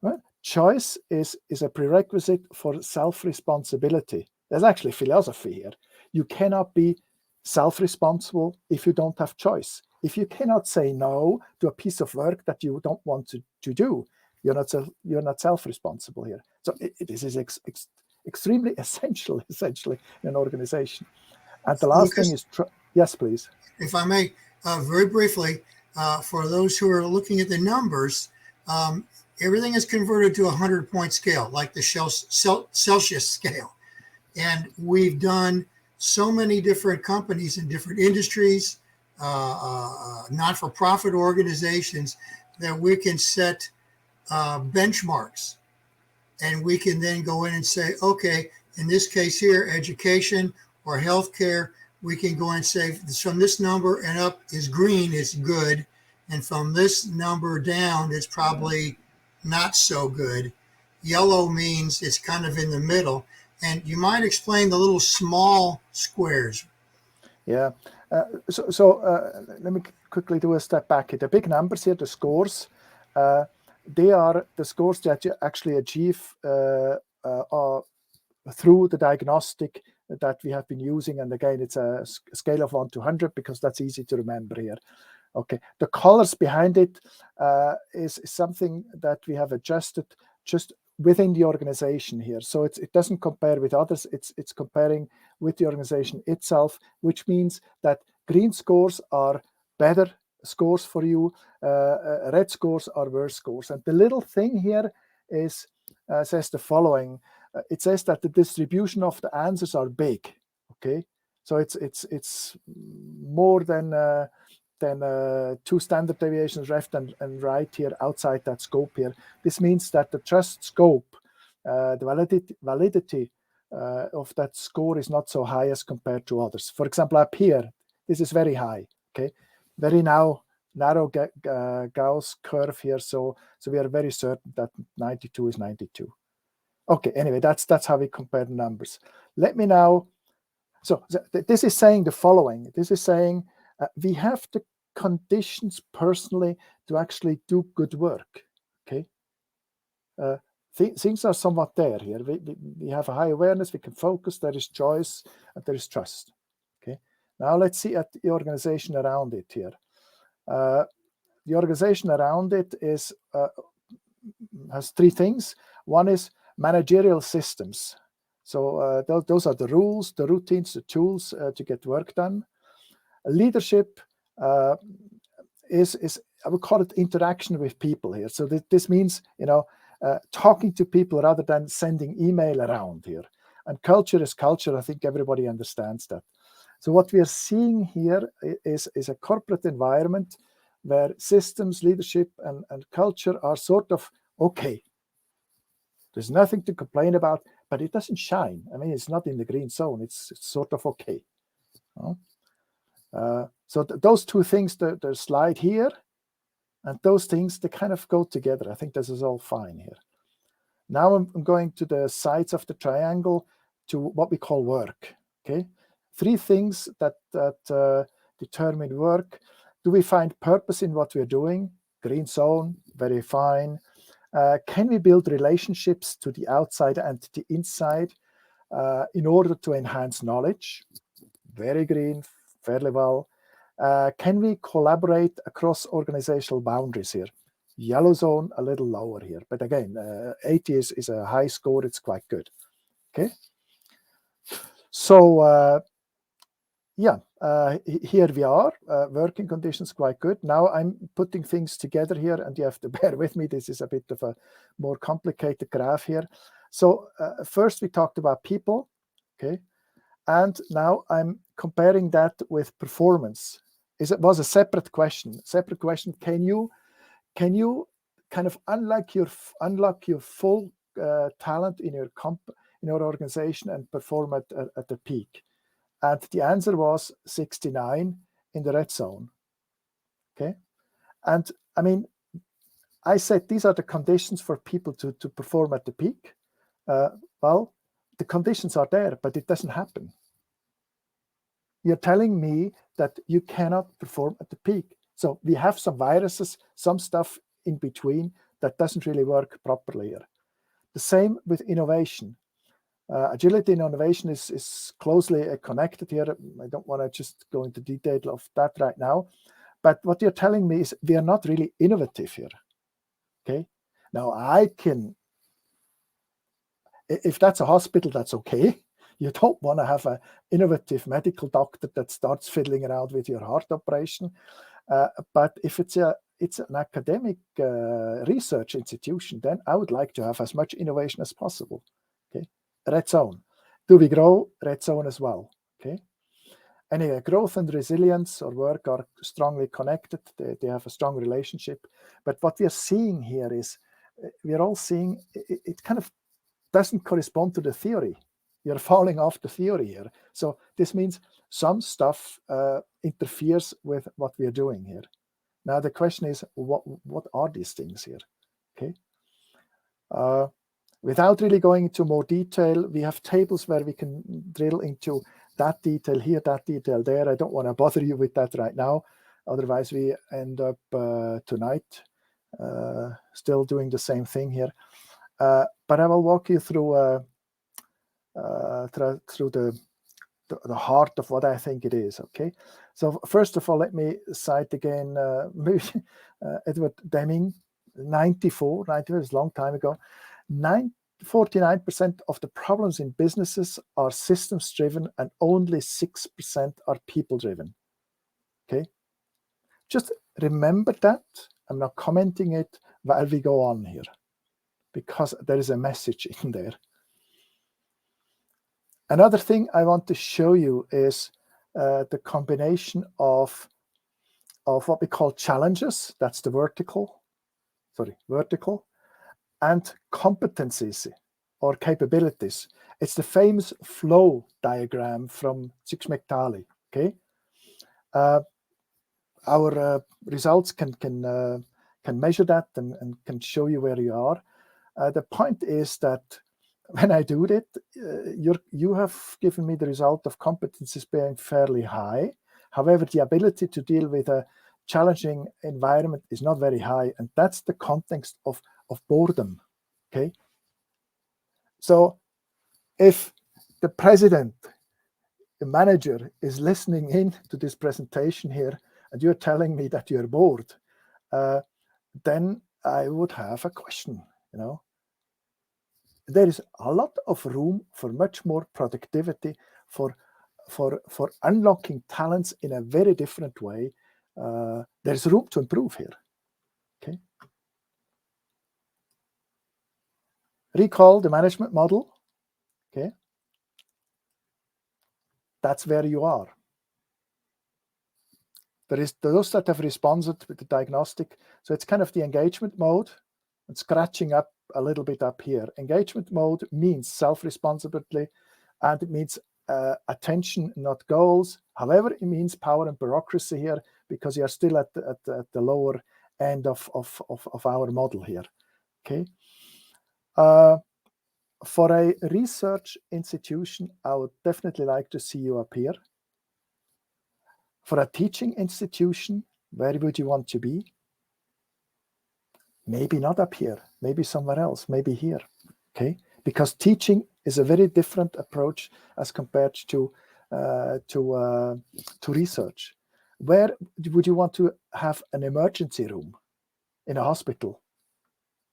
Right? Choice is a prerequisite for self-responsibility. There's actually philosophy here. You cannot be self-responsible if you don't have choice. If you cannot say no to a piece of work that you don't want to do, you're not self-responsible here. So this is extremely essential, essentially, in an organization. And the last thing is, yes, please. If I may, very briefly, for those who are looking at the numbers, everything is converted to a 100-point scale, like the Celsius scale. And we've done so many different companies in different industries, not-for-profit organizations, that we can set benchmarks, and we can then go in and say, okay, in this case here, education or healthcare, we can go and say from this number and up is green, it's good, and from this number down, it's probably not so good. Yellow means it's kind of in the middle. And you might explain the little small squares. Yeah. So let me quickly do a step back here. The big numbers here, the scores, they are the scores that you actually achieve through the diagnostic that we have been using. And again, it's a scale of 1 to 100 because that's easy to remember here. Okay. The colors behind it is something that we have adjusted just within the organization here. So it doesn't compare with others. It's comparing with the organization itself, which means that green scores are better scores for you. Red scores are worse scores. And the little thing here is says the following. It says that the distribution of the answers are big. Okay, so it's more than 2 standard deviations left and right here outside that scope here. This means that the trust scope, the validity of that score is not so high as compared to others. For example, up here, this is very high. Okay, very narrow Gauss curve here. So we are very certain that 92 is 92. Okay, anyway, that's how we compare the numbers. Let me now. So this is saying the following. This is saying we have the conditions personally to actually do good work. Okay, things are somewhat there here. We have a high awareness. We can focus. There is choice and there is trust. Okay. Now let's see at the organization around it here. The organization around it has 3 things. One is managerial systems. So those are the rules, the routines, the tools to get work done. Leadership is I would call it interaction with people here. So this means talking to people rather than sending email around here. And culture is culture. I think everybody understands that. So what we are seeing here is a corporate environment where systems, leadership, and culture are sort of okay. There's nothing to complain about, but it doesn't shine. I mean, it's not in the green zone. It's sort of okay. So those 2 things, the slide here, and those things, they kind of go together. I think this is all fine here. Now I'm going to the sides of the triangle to what we call work. Okay, 3 things that determine work. Do we find purpose in what we're doing? Green zone, very fine. Can we build relationships to the outside and to the inside in order to enhance knowledge? Very green, fairly well. Can we collaborate across organizational boundaries here? Yellow zone, a little lower here. But again, 80 is a high score. It's quite good. Okay. So, here we are. Working conditions quite good. Now I'm putting things together here, and you have to bear with me. This is a bit of a more complicated graph here. So first we talked about people. Okay. And now I'm comparing that with performance. It was a separate question. Can you kind of unlock your full talent in your organization and perform at the peak? And the answer was 69 in the red zone. Okay, and I mean, I said these are the conditions for people to perform at the peak. Well, the conditions are there, but it doesn't happen. You're telling me that you cannot perform at the peak. So we have some viruses, some stuff in between that doesn't really work properly here. The same with innovation. Agility and innovation is closely connected here. I don't want to just go into detail of that right now. But what you're telling me is we are not really innovative here. Okay. Now if that's a hospital, that's okay. You don't want to have an innovative medical doctor that starts fiddling around with your heart operation. But if it's an academic research institution, then I would like to have as much innovation as possible. Okay, red zone. Do we grow? Red zone as well. Okay, Anyway, growth and resilience or work are strongly connected. They have a strong relationship. But what we are seeing here is we are all seeing it kind of doesn't correspond to the theory. You're falling off the theory here. So this means some stuff interferes with what we are doing here. Now the question is, what are these things here? Okay. Without really going into more detail, we have tables where we can drill into that detail here, that detail there. I don't want to bother you with that right now. Otherwise, we end up tonight still doing the same thing here. But I will walk you through the heart of what I think it is. Okay. So first of all, let me cite again maybe Edward Deming, 94 is a long time ago. 49% of the problems in businesses are systems driven and only 6% are people driven. Okay. Just remember that. I'm not commenting it while we go on here, because there is a message in there. Another thing I want to show you is the combination of what we call challenges, that's the vertical, and competencies or capabilities. It's the famous flow diagram from Csikszentmihalyi. Okay, our results can measure that and can show you where you are. The point is that when I do it, you have given me the result of competencies being fairly high. However, the ability to deal with a challenging environment is not very high, and that's the context of boredom. Okay, so if the president, the manager, is listening in to this presentation here, and you're telling me that you're bored, then I would have a question. You know, there is a lot of room for much more productivity, for unlocking talents in a very different way. There's room to improve here. Okay. Recall the management model. Okay. That's where you are. There is those that have responded with the diagnostic. So it's kind of the engagement mode and scratching up a little bit up here. Engagement mode means self-responsibility, and it means attention, not goals. However, it means power and bureaucracy here, because you are still at the lower end of our model here. Okay. For a research institution, I would definitely like to see you up here. For a teaching institution, where would you want to be? Maybe not up here, maybe somewhere else, maybe here. Okay, because teaching is a very different approach as compared to research. Where would you want to have an emergency room? In a hospital?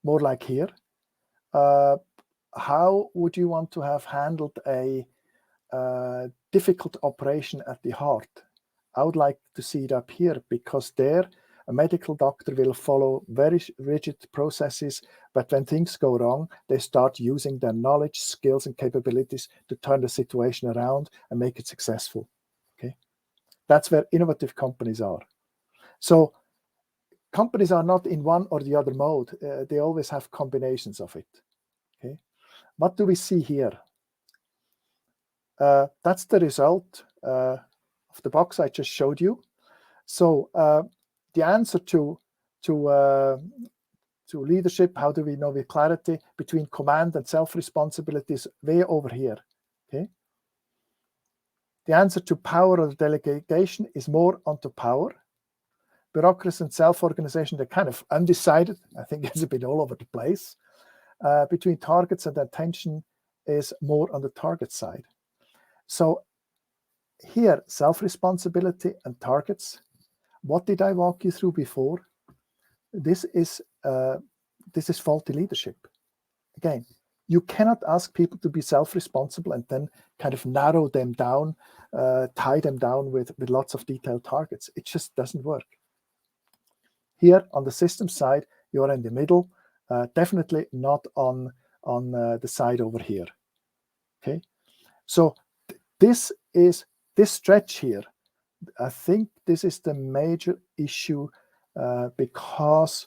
More like here. How would you want to have handled a difficult operation at the heart? I would like to see it up here, because there a medical doctor will follow very rigid processes, but when things go wrong, they start using their knowledge, skills, and capabilities to turn the situation around and make it successful. Okay, that's where innovative companies are. So companies are not in one or the other mode. They always have combinations of it. Okay, what do we see here? That's the result of the box I just showed you. So the answer to leadership, how do we know with clarity, between command and self-responsibility is way over here. Okay. The answer to power or delegation is more onto power. Bureaucracy and self-organization, they're kind of undecided. I think it's a bit all over the place. Between targets and attention is more on the target side. So here, self-responsibility and targets. What did I walk you through before? This is faulty leadership. Again, you cannot ask people to be self-responsible and then kind of narrow them down, tie them down with lots of detailed targets. It just doesn't work. Here on the system side, you're in the middle, definitely not on the side over here. Okay, so this is this stretch here, I think this is the major issue because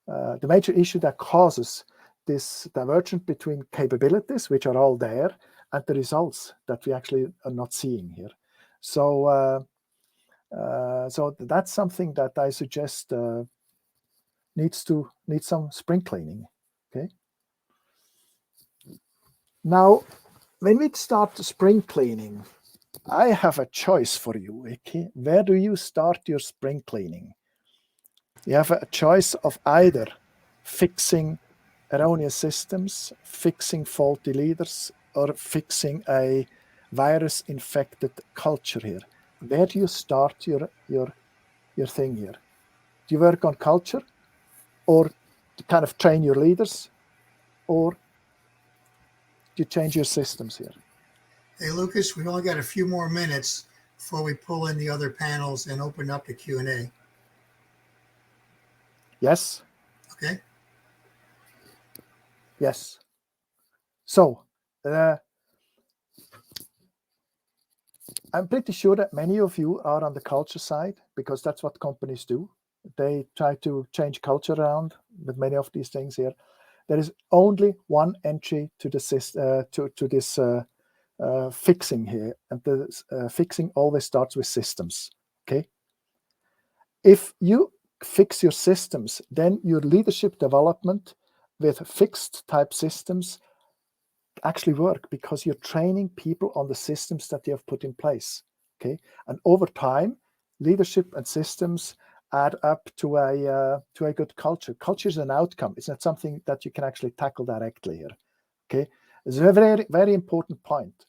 the major issue that causes this divergence between capabilities, which are all there, and the results that we actually are not seeing here. So, so that's something that I suggest needs some spring cleaning. Okay. Now, when we start spring cleaning, I have a choice for you. Okay? Where do you start your spring cleaning? You have a choice of either fixing erroneous systems, fixing faulty leaders, or fixing a virus-infected culture here. Where do you start your thing here? Do you work on culture, or to kind of train your leaders, or do you change your systems here? Hey, Lucas, we've only got a few more minutes before we pull in the other panels and open up the Q&A. Yes? Okay. Yes. So, I'm pretty sure that many of you are on the culture side, because that's what companies do. They try to change culture around with many of these things here. There is only one entry to the to this fixing here, and the fixing always starts with systems. Okay. If you fix your systems, then your leadership development with fixed type systems actually work, because you're training people on the systems that you have put in place. Okay, and over time, leadership and systems add up to a good culture. Culture is an outcome. It's not something that you can actually tackle directly here. Okay, it's a very, very important point,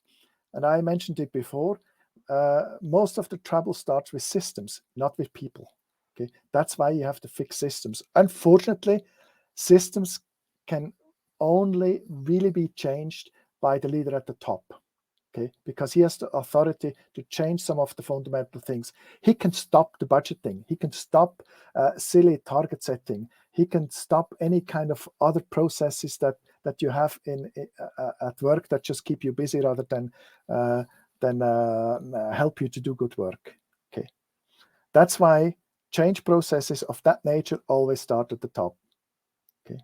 and I mentioned it before. Most of the trouble starts with systems, not with people. Okay, that's why you have to fix systems. Unfortunately, systems can only really be changed by the leader at the top. Okay, because he has the authority to change some of the fundamental things. He can stop the budgeting. He can stop silly target setting. He can stop any kind of other processes that you have in at work that just keep you busy rather than help you to do good work. Okay, that's why change processes of that nature always start at the top. Okay,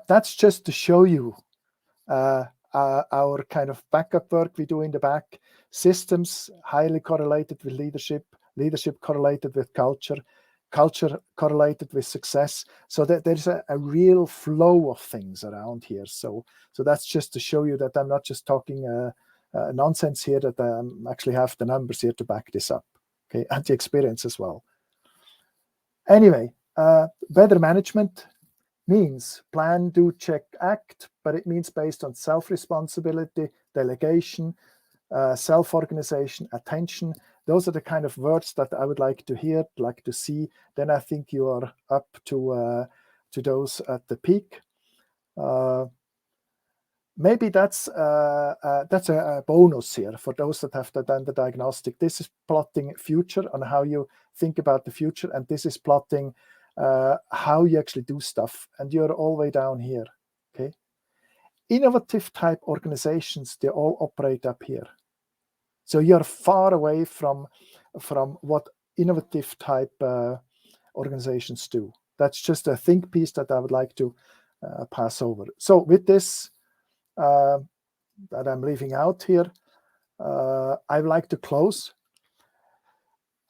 that's just to show you our kind of backup work we do in the back. Systems highly correlated with leadership, leadership correlated with culture, culture correlated with success. So that there's a real flow of things around here. So that's just to show you that I'm not just talking nonsense here, that I actually have the numbers here to back this up. Okay, and the experience as well. Anyway, better management means plan, do, check, act, but it means based on self-responsibility, delegation, self-organization, attention. Those are the kind of words that I would like to hear, like to see. Then I think you are up to those at the peak. Maybe that's a bonus here for those that have done the diagnostic. This is plotting future on how you think about the future, and this is plotting how you actually do stuff, and you're all the way down here. Okay, innovative type organizations, they all operate up here, so you're far away from what innovative type organizations do. That's just a think piece that I would like to pass over. So with this that I'm leaving out here, I would like to close.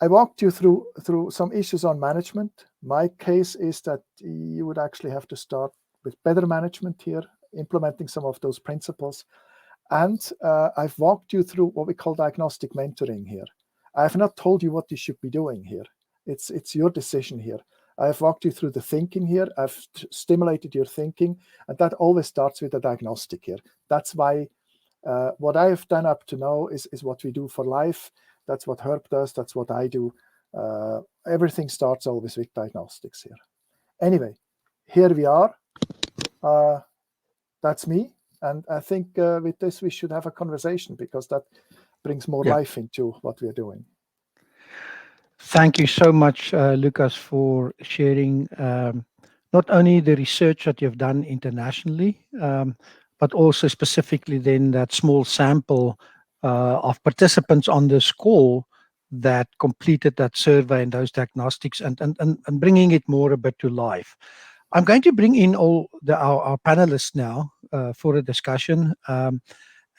I walked you through some issues on management. My case is that you would actually have to start with better management here, implementing some of those principles. And I've walked you through what we call diagnostic mentoring here. I have not told you what you should be doing here. It's your decision here. I've walked you through the thinking here. I've stimulated your thinking, and that always starts with a diagnostic here. That's why what I have done up to now is what we do for life. That's what Herb does. That's what I do. Everything starts always with diagnostics here. Anyway, here we are. That's me. And I think with this, we should have a conversation, because that brings more life into what we are doing. Thank you so much, Lucas, for sharing not only the research that you've done internationally, but also specifically then that small sample of participants on this call that completed that survey and those diagnostics, and bringing it more a bit to life. I'm going to bring in all our panelists now for a discussion,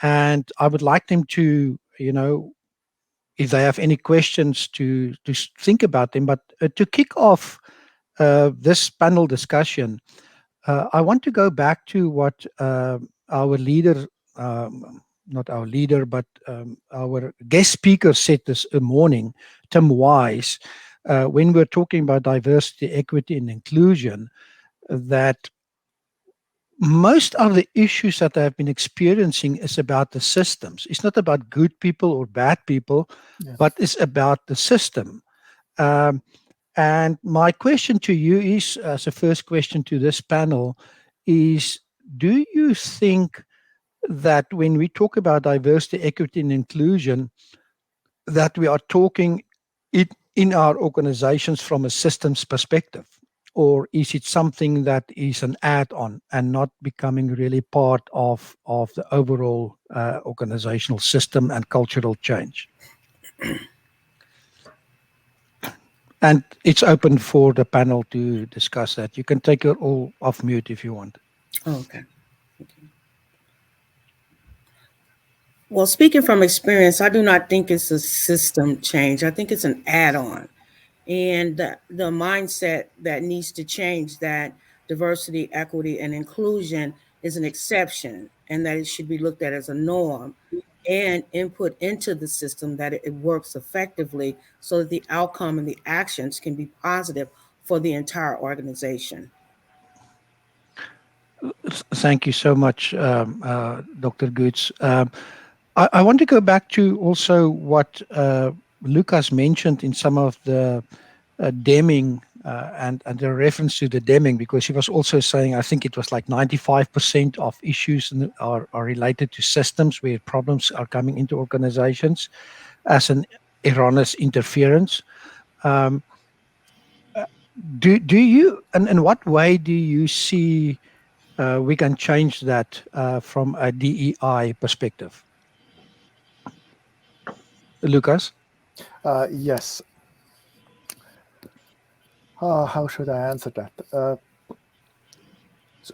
and I would like them to, if they have any questions, to think about them. But to kick off this panel discussion, I want to go back to what our leader, not our leader, but our guest speaker said this morning, Tim Wise, when we're talking about diversity, equity, and inclusion, that most of the issues that I've been experiencing is about the systems. It's not about good people or bad people, Yeah. but it's about the system. And my question to you is, as a first question to this panel, is do you think that when we talk about diversity, equity, and inclusion, that we are talking it in our organizations from a systems perspective? Or is it something that is an add-on and not becoming really part of the overall organizational system and cultural change? And it's open for the panel to discuss that. You can take it all off mute if you want. Okay. Well, speaking from experience, I do not think it's a system change. I think it's an add-on. And the mindset that needs to change, that diversity, equity, and inclusion is an exception, and that it should be looked at as a norm and input into the system, that it works effectively so that the outcome and the actions can be positive for the entire organization. Thank you so much, Dr. Goots. I want to go back to also what Lucas mentioned in some of the Deming and the reference to the Deming, because he was also saying, I think it was like 95% of issues are related to systems where problems are coming into organizations as an erroneous interference. Do you, and in what way do you see we can change that from a DEI perspective? Lucas? Yes. How should I answer that?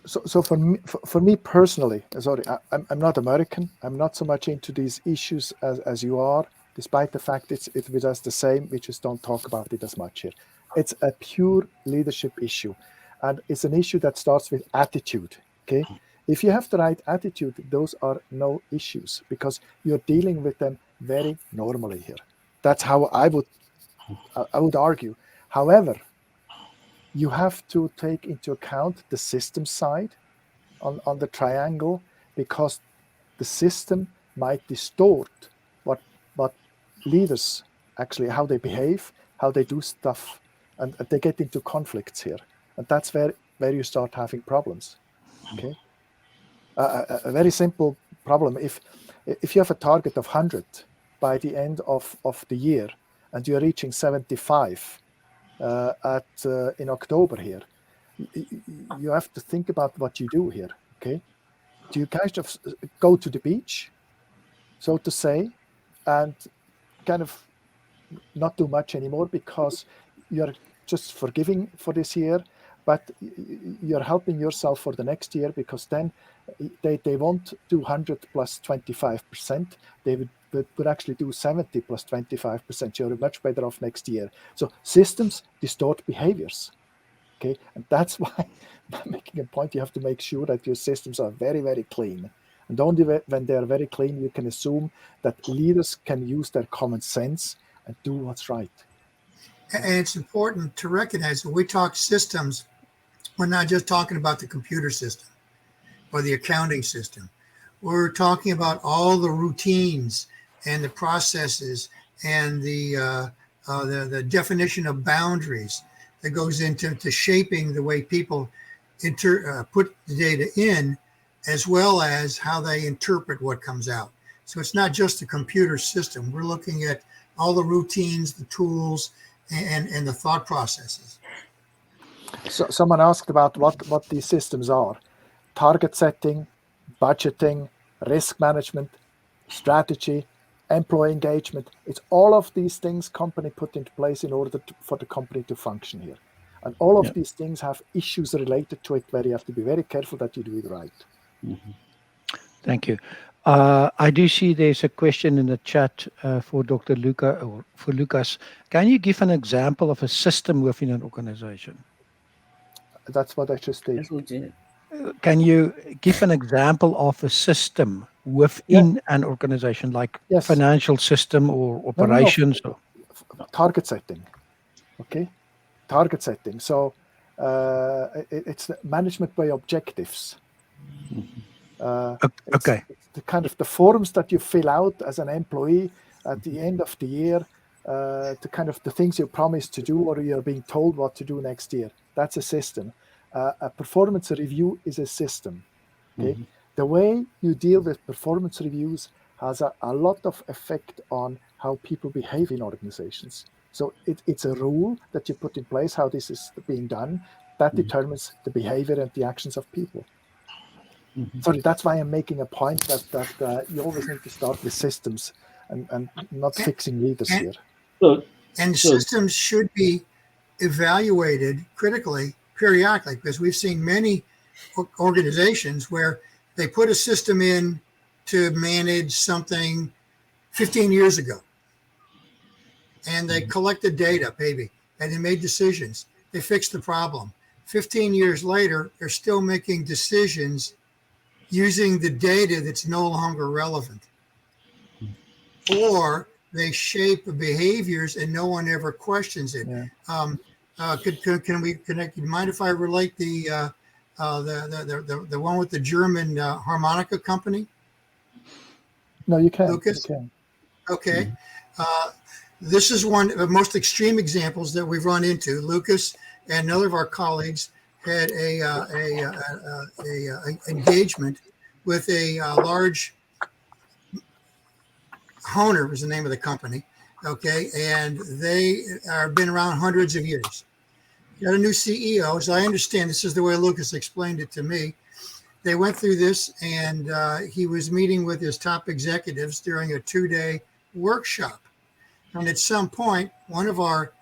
So for me personally, sorry, I'm not American. I'm not so much into these issues as you are, despite the fact it's with us the same. We just don't talk about it as much here. It's a pure leadership issue, and it's an issue that starts with attitude. Okay, if you have the right attitude, those are no issues because you're dealing with them very normally here. That's how I would argue. However, you have to take into account the system side on the triangle, because the system might distort what leaders actually, how they behave, how they do stuff, and they get into conflicts here, and that's where you start having problems. Okay, a very simple problem: if you have a target of 100 by the end of the year and you're reaching 75 in October here, you have to think about what you do here. Okay, do you kind of go to the beach, so to say, and kind of not do much anymore because you're just forgiving for this year, but you're helping yourself for the next year, because then they won't do 100 plus 25%. They would actually do 70 plus 25%. You're much better off next year. So systems distort behaviors. Okay, and that's why I'm making a point. You have to make sure that your systems are very, very clean. And only when they are very clean, you can assume that leaders can use their common sense and do what's right. And it's important to recognize when we talk systems, we're not just talking about the computer system or the accounting system. We're talking about all the routines and the processes and the definition of boundaries that goes into shaping the way people put the data in, as well as how they interpret what comes out. So it's not just the computer system. We're looking at all the routines, the tools, and the thought processes. So someone asked about what these systems are: target setting, budgeting, risk management, strategy, employee engagement. It's all of these things company put into place in order for the company to function here. And all of these things have issues related to it where you have to be very careful that you do it right. Mm-hmm. Thank you. I do see there's a question in the chat for Dr. Luca or for Lucas. Can you give an example of a system within an organization? That's what I just did. That's legit. Can you give an example of a system within an organization, like Yes. financial system or operations? No. Target setting. Okay. Target setting. So it's the management by objectives. Okay. It's the kind of the forms that you fill out as an employee at the end of the year, the kind of the things you promise to do or you're being told what to do next year. That's a system. A performance review is a system. Okay. Mm-hmm. The way you deal with performance reviews has a lot of effect on how people behave in organizations. So it's a rule that you put in place how this is being done that determines the behavior and the actions of people. Mm-hmm. Sorry, that's why I'm making a point that you always need to start with systems and not fixing leaders here. And systems should be evaluated critically, periodically, because we've seen many organizations where they put a system in to manage something 15 years ago. And they collected data, maybe, and they made decisions. They fixed the problem. 15 years later, they're still making decisions using the data that's no longer relevant. Or they shape behaviors and no one ever questions it. Yeah. Can we connect? You mind if I relate the one with the German harmonica company? No, you can. Lucas? You can. Okay. This is one of the most extreme examples that we've run into. Lucas and another of our colleagues had a engagement with a large Honer was the name of the company. Okay. And they have been around hundreds of years. Got a new CEO. As I understand, this is the way Lucas explained it to me. They went through this and he was meeting with his top executives during a 2-day workshop. And at some point, one of our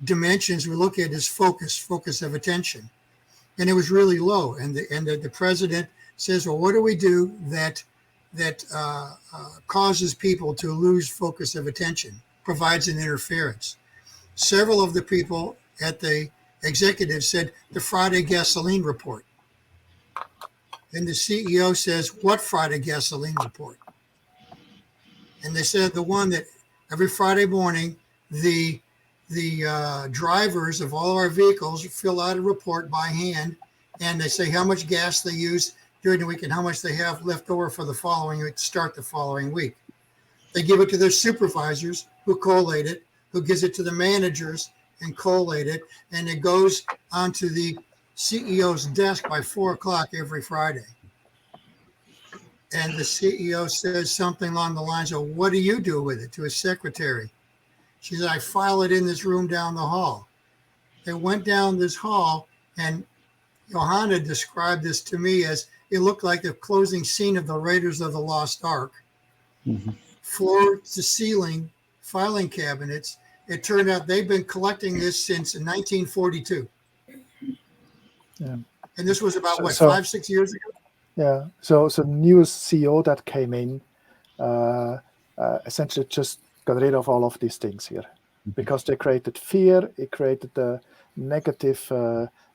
dimensions we look at is focus of attention. And it was really low. And the president says, well, what do we do that causes people to lose focus of attention, provides an interference? Several of the people at the executive said the Friday gasoline report. And the CEO says, what Friday gasoline report? And they said the one that every Friday morning, the drivers of all of our vehicles fill out a report by hand, and they say how much gas they use during the week and how much they have left over for the following week to start the following week. They give it to their supervisors who collate it, who gives it to the managers and collate it, and it goes onto the CEO's desk by 4 o'clock every Friday. And the CEO says something along the lines of, what do you do with it, to his secretary? She said, I file it in this room down the hall. They went down this hall, and Johanna described this to me as it looked like the closing scene of the Raiders of the Lost Ark. Mm-hmm. Floor to ceiling filing cabinets. It turned out they've been collecting this since 1942. Yeah. And this was about, 5-6 years ago? Yeah. So the newest CEO that came in essentially just got rid of all of these things here because they created fear, it created the negative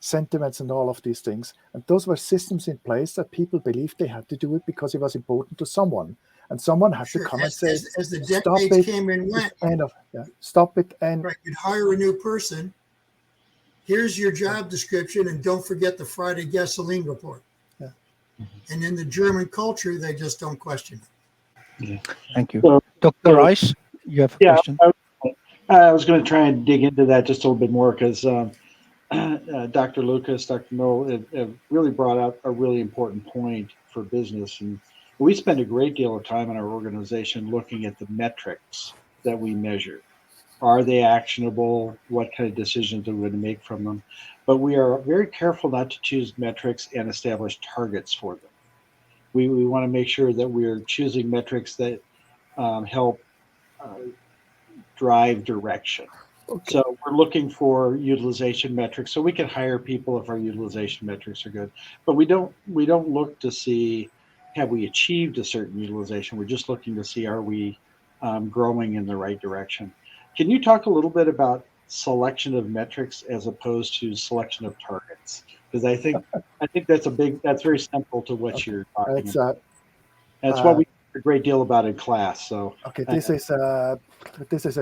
sentiments and all of these things. And those were systems in place that people believed they had to do it because it was important to someone. And someone had to come and say, as the stop decades it, came and went, stop it. And right, you'd hire a new person. Here's your job description, and don't forget the Friday gasoline report. Yeah. And in the German culture, they just don't question it. Yeah. Thank you. Dr. Rice, you have a question? I was going to try and dig into that just a little bit more because Dr. Lucas, Dr. Noel have really brought out a really important point for business. And we spend a great deal of time in our organization looking at the metrics that we measure. Are they actionable? What kind of decisions are we going to make from them? But we are very careful not to choose metrics and establish targets for them. We want to make sure that we're choosing metrics that help drive direction. Okay. So we're looking for utilization metrics, so we can hire people if our utilization metrics are good. But we don't look to see, have we achieved a certain utilization. We're just looking to see, are we growing in the right direction. Can you talk a little bit about selection of metrics as opposed to selection of targets? Because I think that's very central to what Okay. you're talking It's about. That's what uh, we talk a great deal about in class. So okay. This is a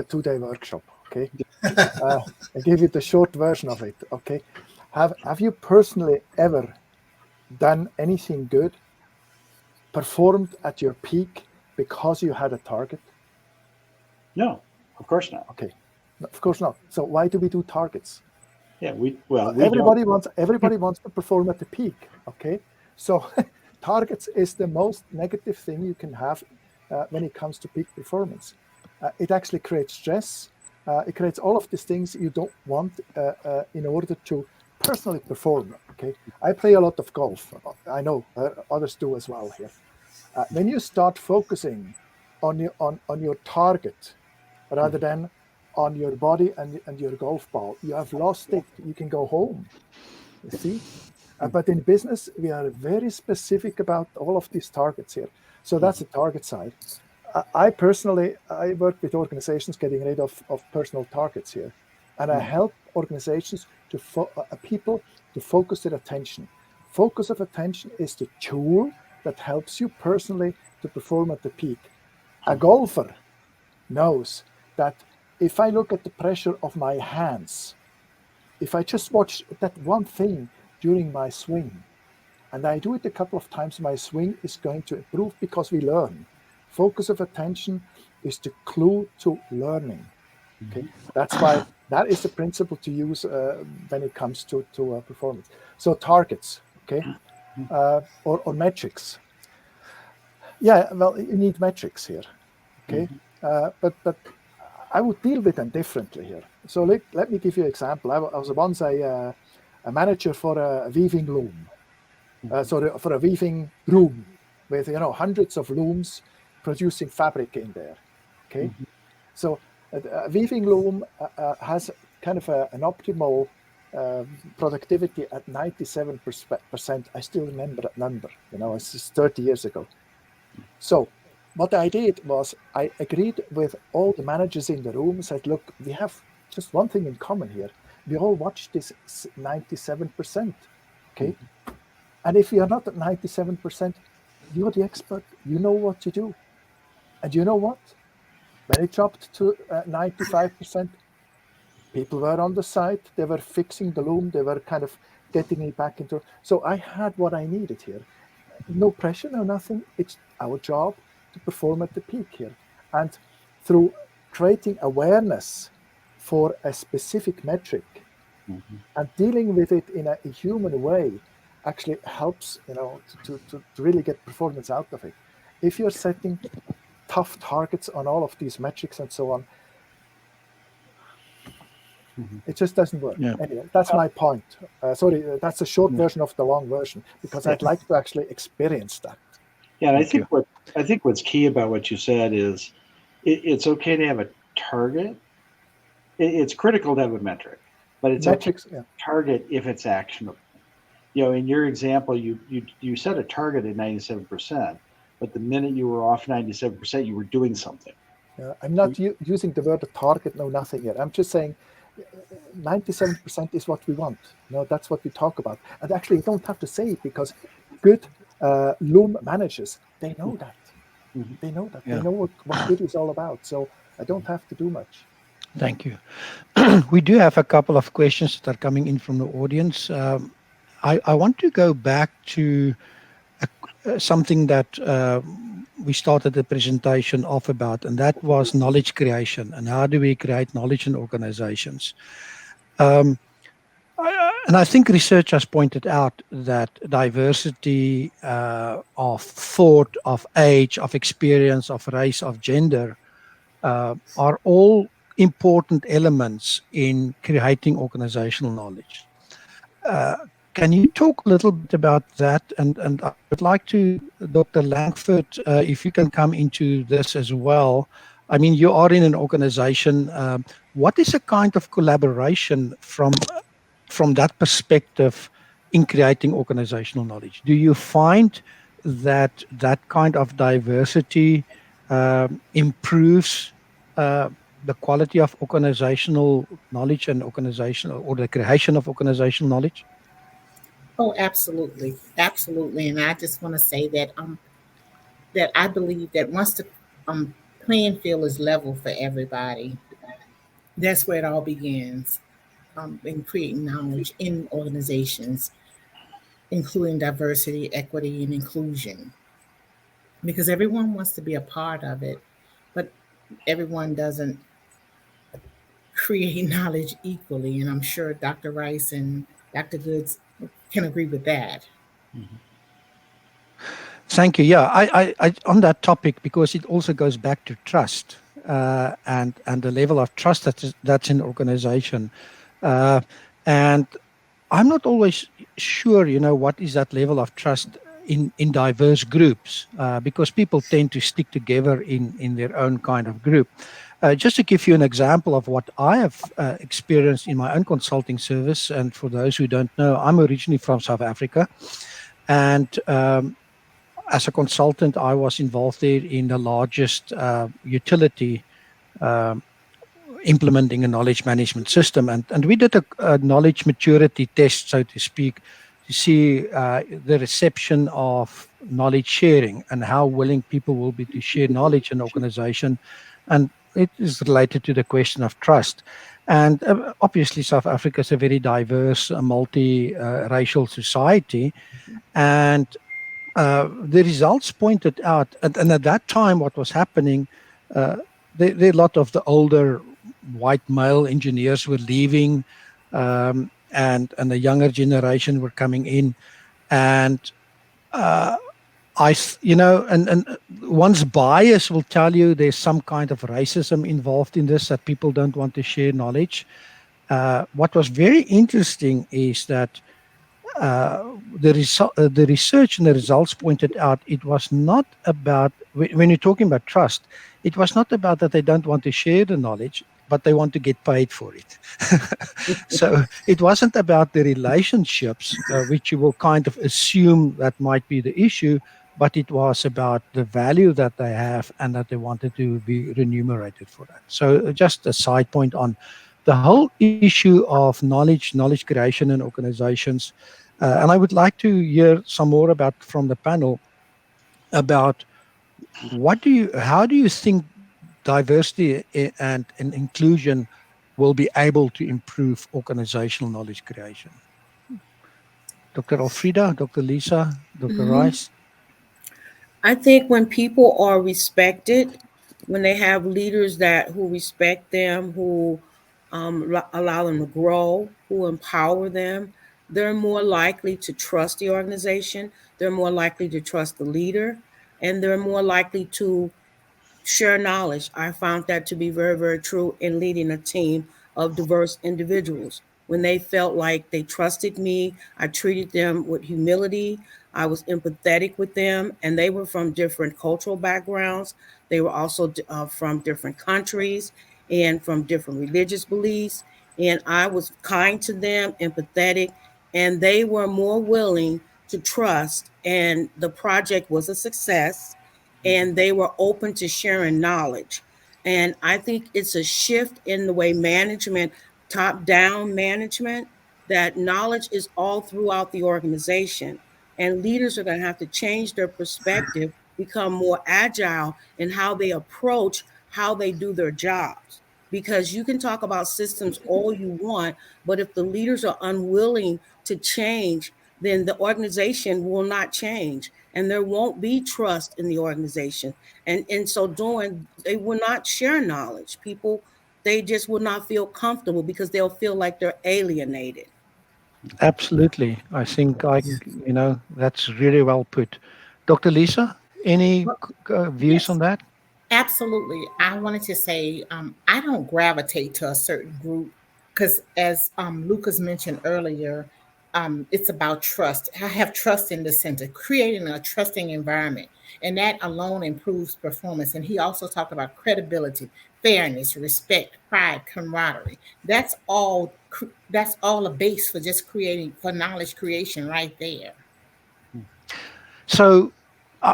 2-day workshop. Okay. I give you the short version of it. Okay. Have you personally ever done anything good, performed at your peak because you had a target? no, of course not. Okay. No, of course not. So why do we do targets? Yeah, we don't. Everybody wants to perform at the peak. Okay. So targets is the most negative thing you can have when it comes to peak performance. It actually creates stress. It creates all of these things you don't want in order to personally perform. Okay, I play a lot of golf. I know others do as well here. When you start focusing on your target rather than on your body and your golf ball, you have lost it. You can go home. You see. But in business, we are very specific about all of these targets here. So that's the target side. I personally work with organizations getting rid of personal targets here. And I help organizations people to focus their attention. Focus of attention is the tool that helps you personally to perform at the peak. A golfer knows that if I look at the pressure of my hands, if I just watch that one thing during my swing, and I do it a couple of times, my swing is going to improve because we learn. Focus of attention is the clue to learning. Okay, that's why that is the principle to use when it comes to performance. So targets, okay, or metrics. Yeah, well, you need metrics here, okay, but I would deal with them differently here. So let me give you an example. I was once a manager for a weaving loom. For a weaving room with hundreds of looms producing fabric in there. Okay, so a weaving loom has kind of an optimal productivity at 97%. I still remember that number. It's just 30 years ago. So what I did was I agreed with all the managers in the room. Said, look, we have just one thing in common here. We all watch this 97%. Okay. And if you are not at 97%, you're the expert. You know what to do. And you know what? When it dropped to 95%, people were on the site. They were fixing the loom. They were kind of getting it back into. So I had what I needed here. No pressure, no nothing. It's our job to perform at the peak here. And through creating awareness for a specific metric and dealing with it in a human way, actually helps to really get performance out of it. If you're setting tough targets on all of these metrics and so on, it just doesn't work. Yeah. Anyway, that's my point. Sorry, that's a short version of the long version because I'd like to actually experience that. Yeah, and I think what's key about what you said is it's okay to have a target. It's critical to have a metric, but it's Metrics, okay to target if it's actionable. In your example, you set a target at 97%, but the minute you were off 97%, you were doing something. I'm not using the word target, no, nothing yet. I'm just saying 97% is what we want. That's what we talk about. And actually, you don't have to say it because good loom managers, they know that. They know that. They know what good is all about. So I don't have to do much. Thank you. We do have a couple of questions that are coming in from the audience. I want to go back to something that we started the presentation off about, and that was knowledge creation and how do we create knowledge in organizations. And I think research has pointed out that diversity of thought, of age, of experience, of race, of gender are all important elements in creating organizational knowledge. Can you talk a little bit about that? And I would like to, Dr. Langford, if you can come into this as well. I mean, you are in an organization. What is a kind of collaboration from that perspective in creating organizational knowledge? Do you find that that kind of diversity improves uh, the quality of organizational knowledge and organizational or the creation of organizational knowledge? Oh, absolutely, absolutely. And I just want to say that I believe that once the um playing field is level for everybody, that's where it all begins. In creating knowledge in organizations, including diversity, equity, and inclusion, because everyone wants to be a part of it, but everyone doesn't create knowledge equally. And I'm sure Dr. Rice and Dr. Goods can agree with that. Mhm. Thank you. Yeah, I on that topic, because it also goes back to trust and the level of trust that's in organization, uh, and I'm not always sure, what is that level of trust in diverse groups, because people tend to stick together in their own kind of group. Just to give you an example of what I have experienced in my own consulting service, and for those who don't know, I'm originally from South Africa, and as a consultant, I was involved there in the largest utility um, implementing a knowledge management system. And we did a knowledge maturity test, so to speak, to see the reception of knowledge sharing and how willing people will be to share knowledge in organization. And it is related to the question of trust. And obviously, South Africa is a very diverse, multi-racial society. And the results pointed out, and at that time, what was happening, uh, a lot of the older white male engineers were leaving, and the younger generation were coming in, and uh, and one's bias will tell you there's some kind of racism involved in this, that people don't want to share knowledge. What was very interesting is that the research and the results pointed out it was not about, when you're talking about trust, it was not about that they don't want to share the knowledge, but they want to get paid for it. So it wasn't about the relationships, which you will kind of assume that might be the issue, but it was about the value that they have and that they wanted to be remunerated for that. So just a side point on the whole issue of knowledge creation in organizations. And I would like to hear some more about from the panel about how do you think diversity and inclusion will be able to improve organizational knowledge creation? Dr. Alfreda, Dr. Lisa, Dr. Mhm. Rice. I think when people are respected, when they have leaders that who respect them, who allow them to grow, who empower them, they're more likely to trust the organization. They're more likely to trust the leader, and they're more likely to share knowledge. I found that to be very, very true in leading a team of diverse individuals. When they felt like they trusted me, I treated them with humility. I was empathetic with them, and they were from different cultural backgrounds. They were also from different countries and from different religious beliefs. And I was kind to them, empathetic, and they were more willing to trust. And the project was a success, and they were open to sharing knowledge. And I think it's a shift in the way management, top down management, that knowledge is all throughout the organization. And leaders are going to have to change their perspective, become more agile in how they approach how they do their jobs. Because you can talk about systems all you want, but if the leaders are unwilling to change, then the organization will not change, and there won't be trust in the organization. And in so doing, they will not share knowledge. People, they just will not feel comfortable because they'll feel like they're alienated. Absolutely. I think that's really well put. Dr. Lisa, any Well, views on yes, that? absolutely. I wanted to say I don't gravitate to a certain group because, as Lucas mentioned earlier, it's about trust. I have trust in the center, creating a trusting environment, and that alone improves performance. And he also talked about credibility, fairness, respect, pride, camaraderie. That's all. That's all a base for just creating for knowledge creation right there. So,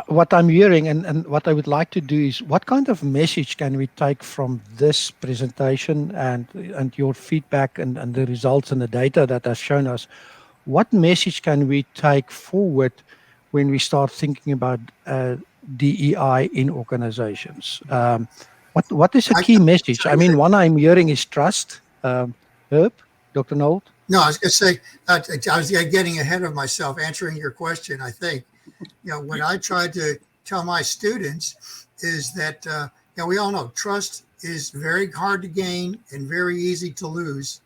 what I'm hearing and what I would like to do is, what kind of message can we take from this presentation and your feedback and the results and the data that has shown us? What message can we take forward when we start thinking about DEI in organizations? What is a I key can message? tell I you mean, that. one I'm hearing is trust. Herb, Dr. Nolt? No, I was going to say, I was getting ahead of myself answering your question. I think, what I tried to tell my students is that, we all know trust is very hard to gain and very easy to lose.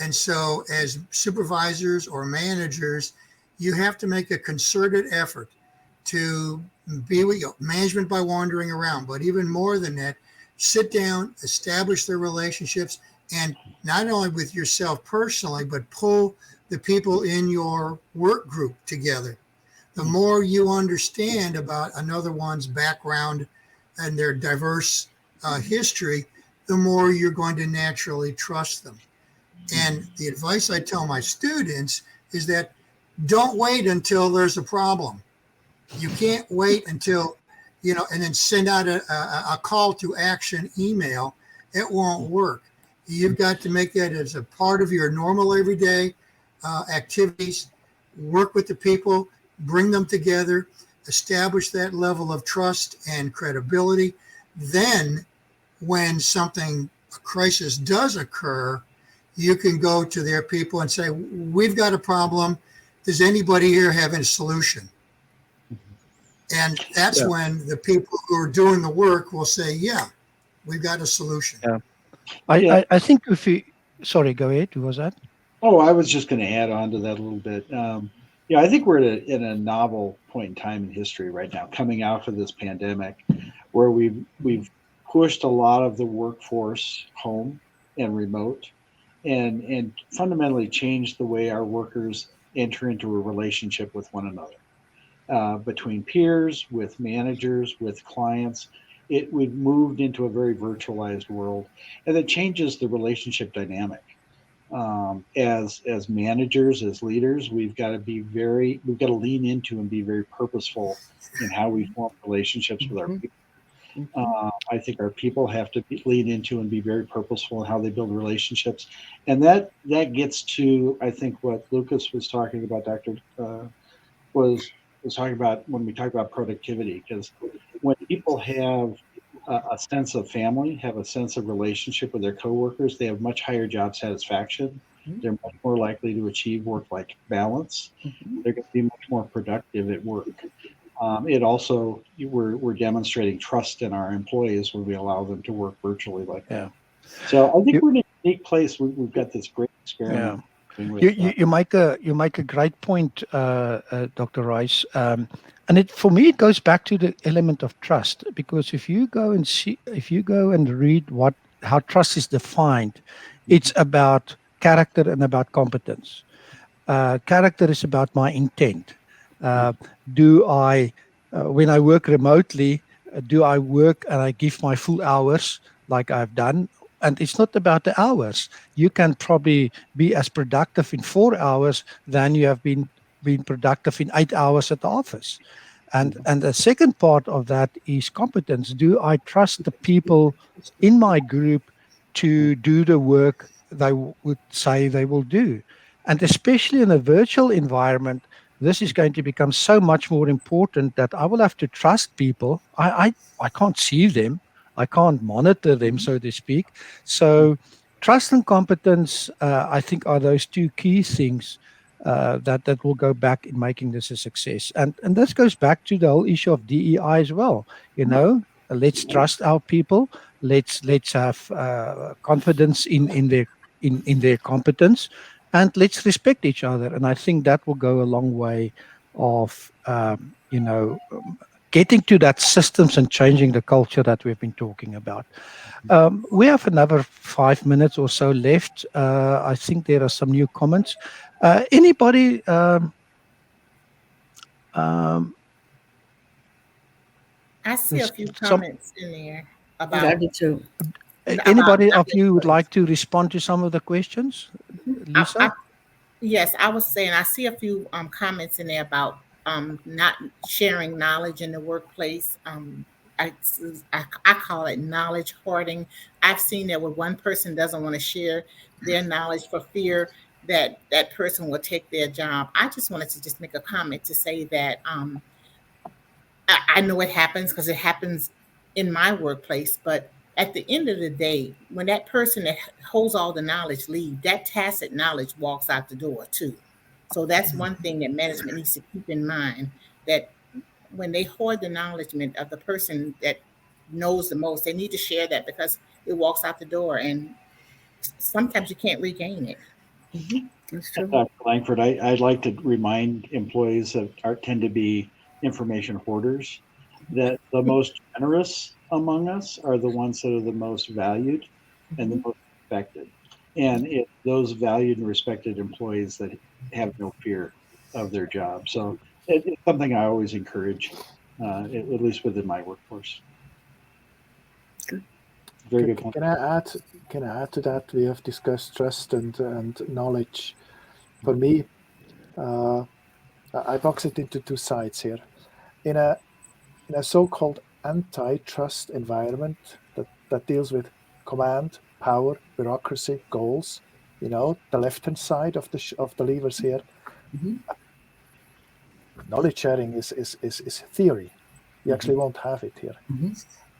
And so, as supervisors or managers, you have to make a concerted effort to be with management by wandering around, but even more than that, sit down, establish their relationships, and not only with yourself personally, but pull the people in your work group together. The more you understand about another one's background and their diverse history, the more you're going to naturally trust them. And the advice I tell my students is that don't wait until there's a problem. You can't wait until, and then send out a call to action email. It won't work. You've got to make that as a part of your normal everyday activities, work with the people, bring them together, establish that level of trust and credibility. Then when a crisis does occur, you can go to their people and say, we've got a problem. Does anybody here have a solution? And that's when the people who are doing the work will say, yeah, we've got a solution. Yeah. Yeah. I think if you, sorry, go ahead. Who was that? Oh, I was just going to add on to that a little bit. I think we're in a novel point in time in history right now, coming out of this pandemic, where we've pushed a lot of the workforce home and remote, and fundamentally changed the way our workers enter into a relationship with one another, between peers, with managers, with clients. We've moved into a very virtualized world, and it changes the relationship dynamic. As managers, as leaders, we've got to lean into and be very purposeful in how we form relationships with our people. I think our people have to lean into and be very purposeful in how they build relationships, and that gets to, I think, what Lucas was talking about. Doctor was talking about when we talk about productivity, because when people have a sense of family, have a sense of relationship with their coworkers, they have much higher job satisfaction. They're much more likely to achieve work-life balance. They're going to be much more productive at work. It also, we're demonstrating trust in our employees when we allow them to work virtually like that. So I think we're in a unique place. We've got this great experiment. You make a great point, Dr. Rice, and for me it goes back to the element of trust, because if you go and read how trust is defined, it's about character and about competence. Character is about my intent. Do I, when I work remotely, do I work and I give my full hours like I've done? And it's not about the hours. You can probably be as productive in 4 hours than you have been productive in 8 hours at the office. And the second part of that is competence. Do I trust the people in my group to do the work they would say they will do? And especially in a virtual environment, this is going to become so much more important that I will have to trust people. I can't see them. I can't monitor them, so to speak. So trust and competence, I think, are those two key things that will go back in making this a success. And this goes back to the whole issue of DEI as well. Let's trust our people. Let's have confidence in their competence, and let's respect each other. And I think that will go a long way of getting to that systems and changing the culture that we've been talking about. We have another 5 minutes or so left. I think there are some new comments. Anybody? I see a few Some comments in there Yeah, I about do too. anybody of you would knowledge. like to respond to some of the questions, I, Lisa? yes, I was saying I see a few comments in there about not sharing knowledge in the workplace. I, I call it knowledge hoarding. I've seen that where one person doesn't want to share their knowledge for fear that that person will take their job. I just wanted to just make a comment to say that I know it happens because it happens in my workplace, but at the end of the day, when that person that holds all the knowledge leave, that tacit knowledge walks out the door too. So that's one thing that management needs to keep in mind, that when they hoard the acknowledgement of the person that knows the most, they need to share that because it walks out the door and sometimes you can't regain it. That's true. Dr. Langford, I'd like to remind employees that tend to be information hoarders that the most generous among us are the ones that are the most valued and the most respected. And it's those valued and respected employees that have no fear of their job. So it's something I always encourage, at least within my workforce. Very good point. Can I add? Can I add to that? We have discussed trust and knowledge. For me, I box it into two sides here. In a so-called antitrust environment that deals with command, power, bureaucracy, goals, the left-hand side of the levers here. Knowledge sharing is theory. You actually won't have it here.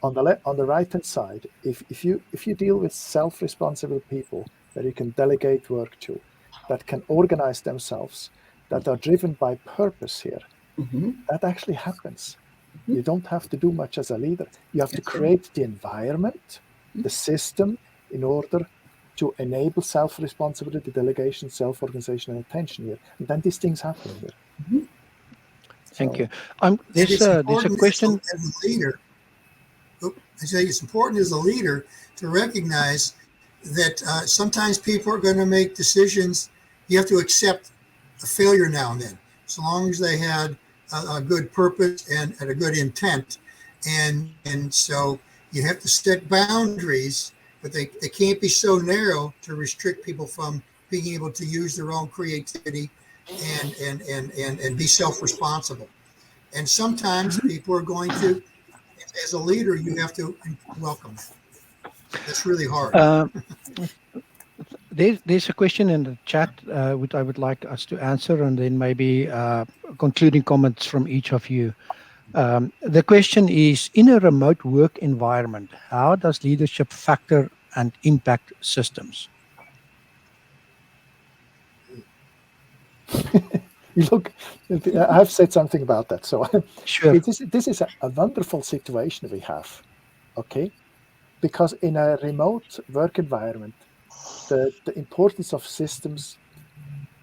On the right-hand side, if you deal with self-responsible people that you can delegate work to, that can organize themselves, that are driven by purpose here, that actually happens. You don't have to do much as a leader. You have to create the environment, the system, in order to enable self-responsibility, delegation, self-organization, and attention here. And then these things happen here. Thank you. It's There's a important question. as a leader. I say it's important as a leader to recognize that sometimes people are going to make decisions. You have to accept a failure now and then, so long as they had a good purpose and a good intent. And so you have to set boundaries, but they can't be so narrow to restrict people from being able to use their own creativity and be self-responsible. And sometimes people are going to, as a leader, you have to welcome that. That's really hard. There's a question in the chat which I would like us to answer, and then maybe concluding comments from each of you. The question is, in a remote work environment, how does leadership factor and impact systems? Look, I've said something about that. So Sure. this is a wonderful situation we have, okay? Because in a remote work environment, the importance of systems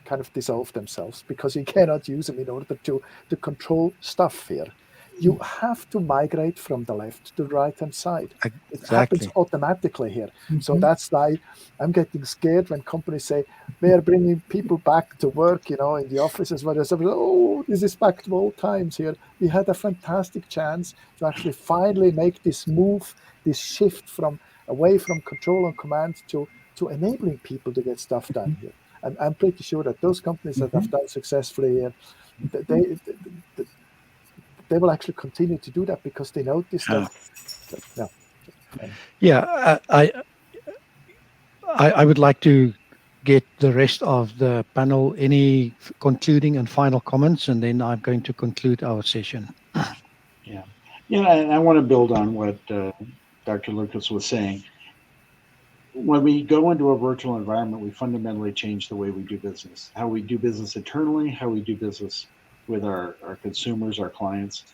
kind of dissolve themselves because you cannot use them in order to control stuff here. You have to migrate from the left to the right-hand side. It happens automatically here. So that's why I'm getting scared when companies say, we are bringing people back to work, in the offices where they say, oh, this is back to old times here. We had a fantastic chance to actually finally make this move, this shift from away from control and command to enabling people to get stuff done here. And I'm pretty sure that those companies that have done successfully here, they will actually continue to do that because they notice that. I would like to get the rest of the panel any concluding and final comments, and then I'm going to conclude our session. And I want to build on what Dr. Lucas was saying. When we go into a virtual environment, we fundamentally change the way we do business, how we do business internally, how we do business with our consumers, our clients.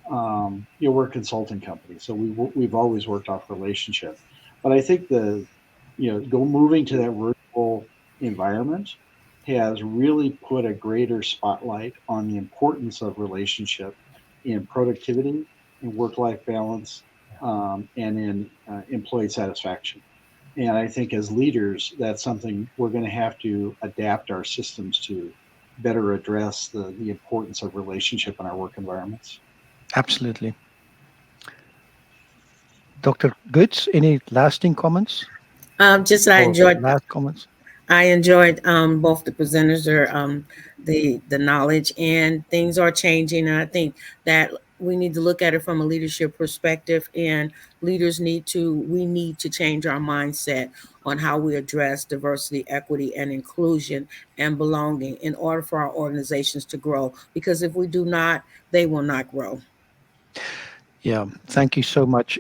We're a consulting company, so we've always worked off relationship. But I think moving to that virtual environment has really put a greater spotlight on the importance of relationship in productivity, in work-life balance, and in employee satisfaction. And I think as leaders, that's something we're going to have to adapt our systems to better address the importance of relationship in our work environments. Absolutely. Dr. Goods, any lasting comments? Just I Or enjoyed last comments? both the presenters or the knowledge, and things are changing. And I think that we need to look at it from a leadership perspective, and we need to change our mindset on how we address diversity, equity, and inclusion and belonging in order for our organizations to grow. Because if we do not, they will not grow. Yeah, thank you so much.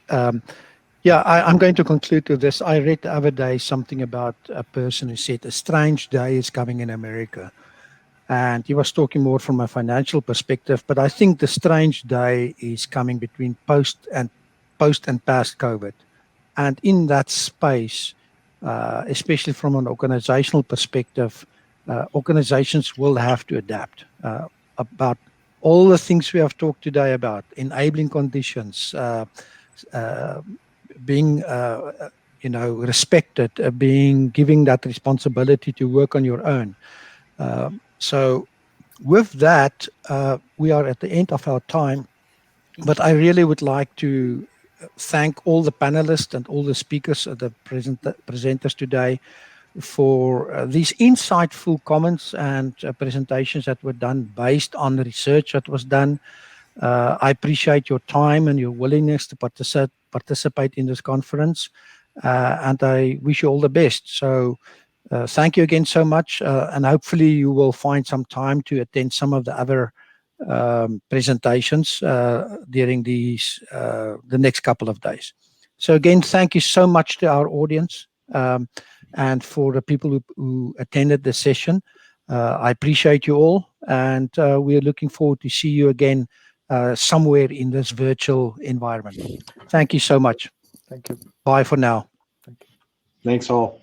Yeah, I'm going to conclude with this. I read the other day something about a person who said a strange day is coming in America. And he was talking more from a financial perspective, but I think the strange day is coming between post and past COVID. And in that space, especially from an organizational perspective, organizations will have to adapt about all the things we have talked today about enabling conditions, uh, being respected, being giving that responsibility to work on your own. So with that, we are at the end of our time, but I really would like to thank all the panelists and all the speakers, the presenters today for these insightful comments and presentations that were done based on the research that was done. I appreciate your time and your willingness to participate in this conference, and I wish you all the best. So thank you again so much, and hopefully you will find some time to attend some of the other presentations during the next couple of days. So again, thank you so much to our audience, and for the people who attended the session. I appreciate you all, and we are looking forward to see you again somewhere in this virtual environment. Thank you so much. Thank you. Bye for now. Thank you. Thanks all.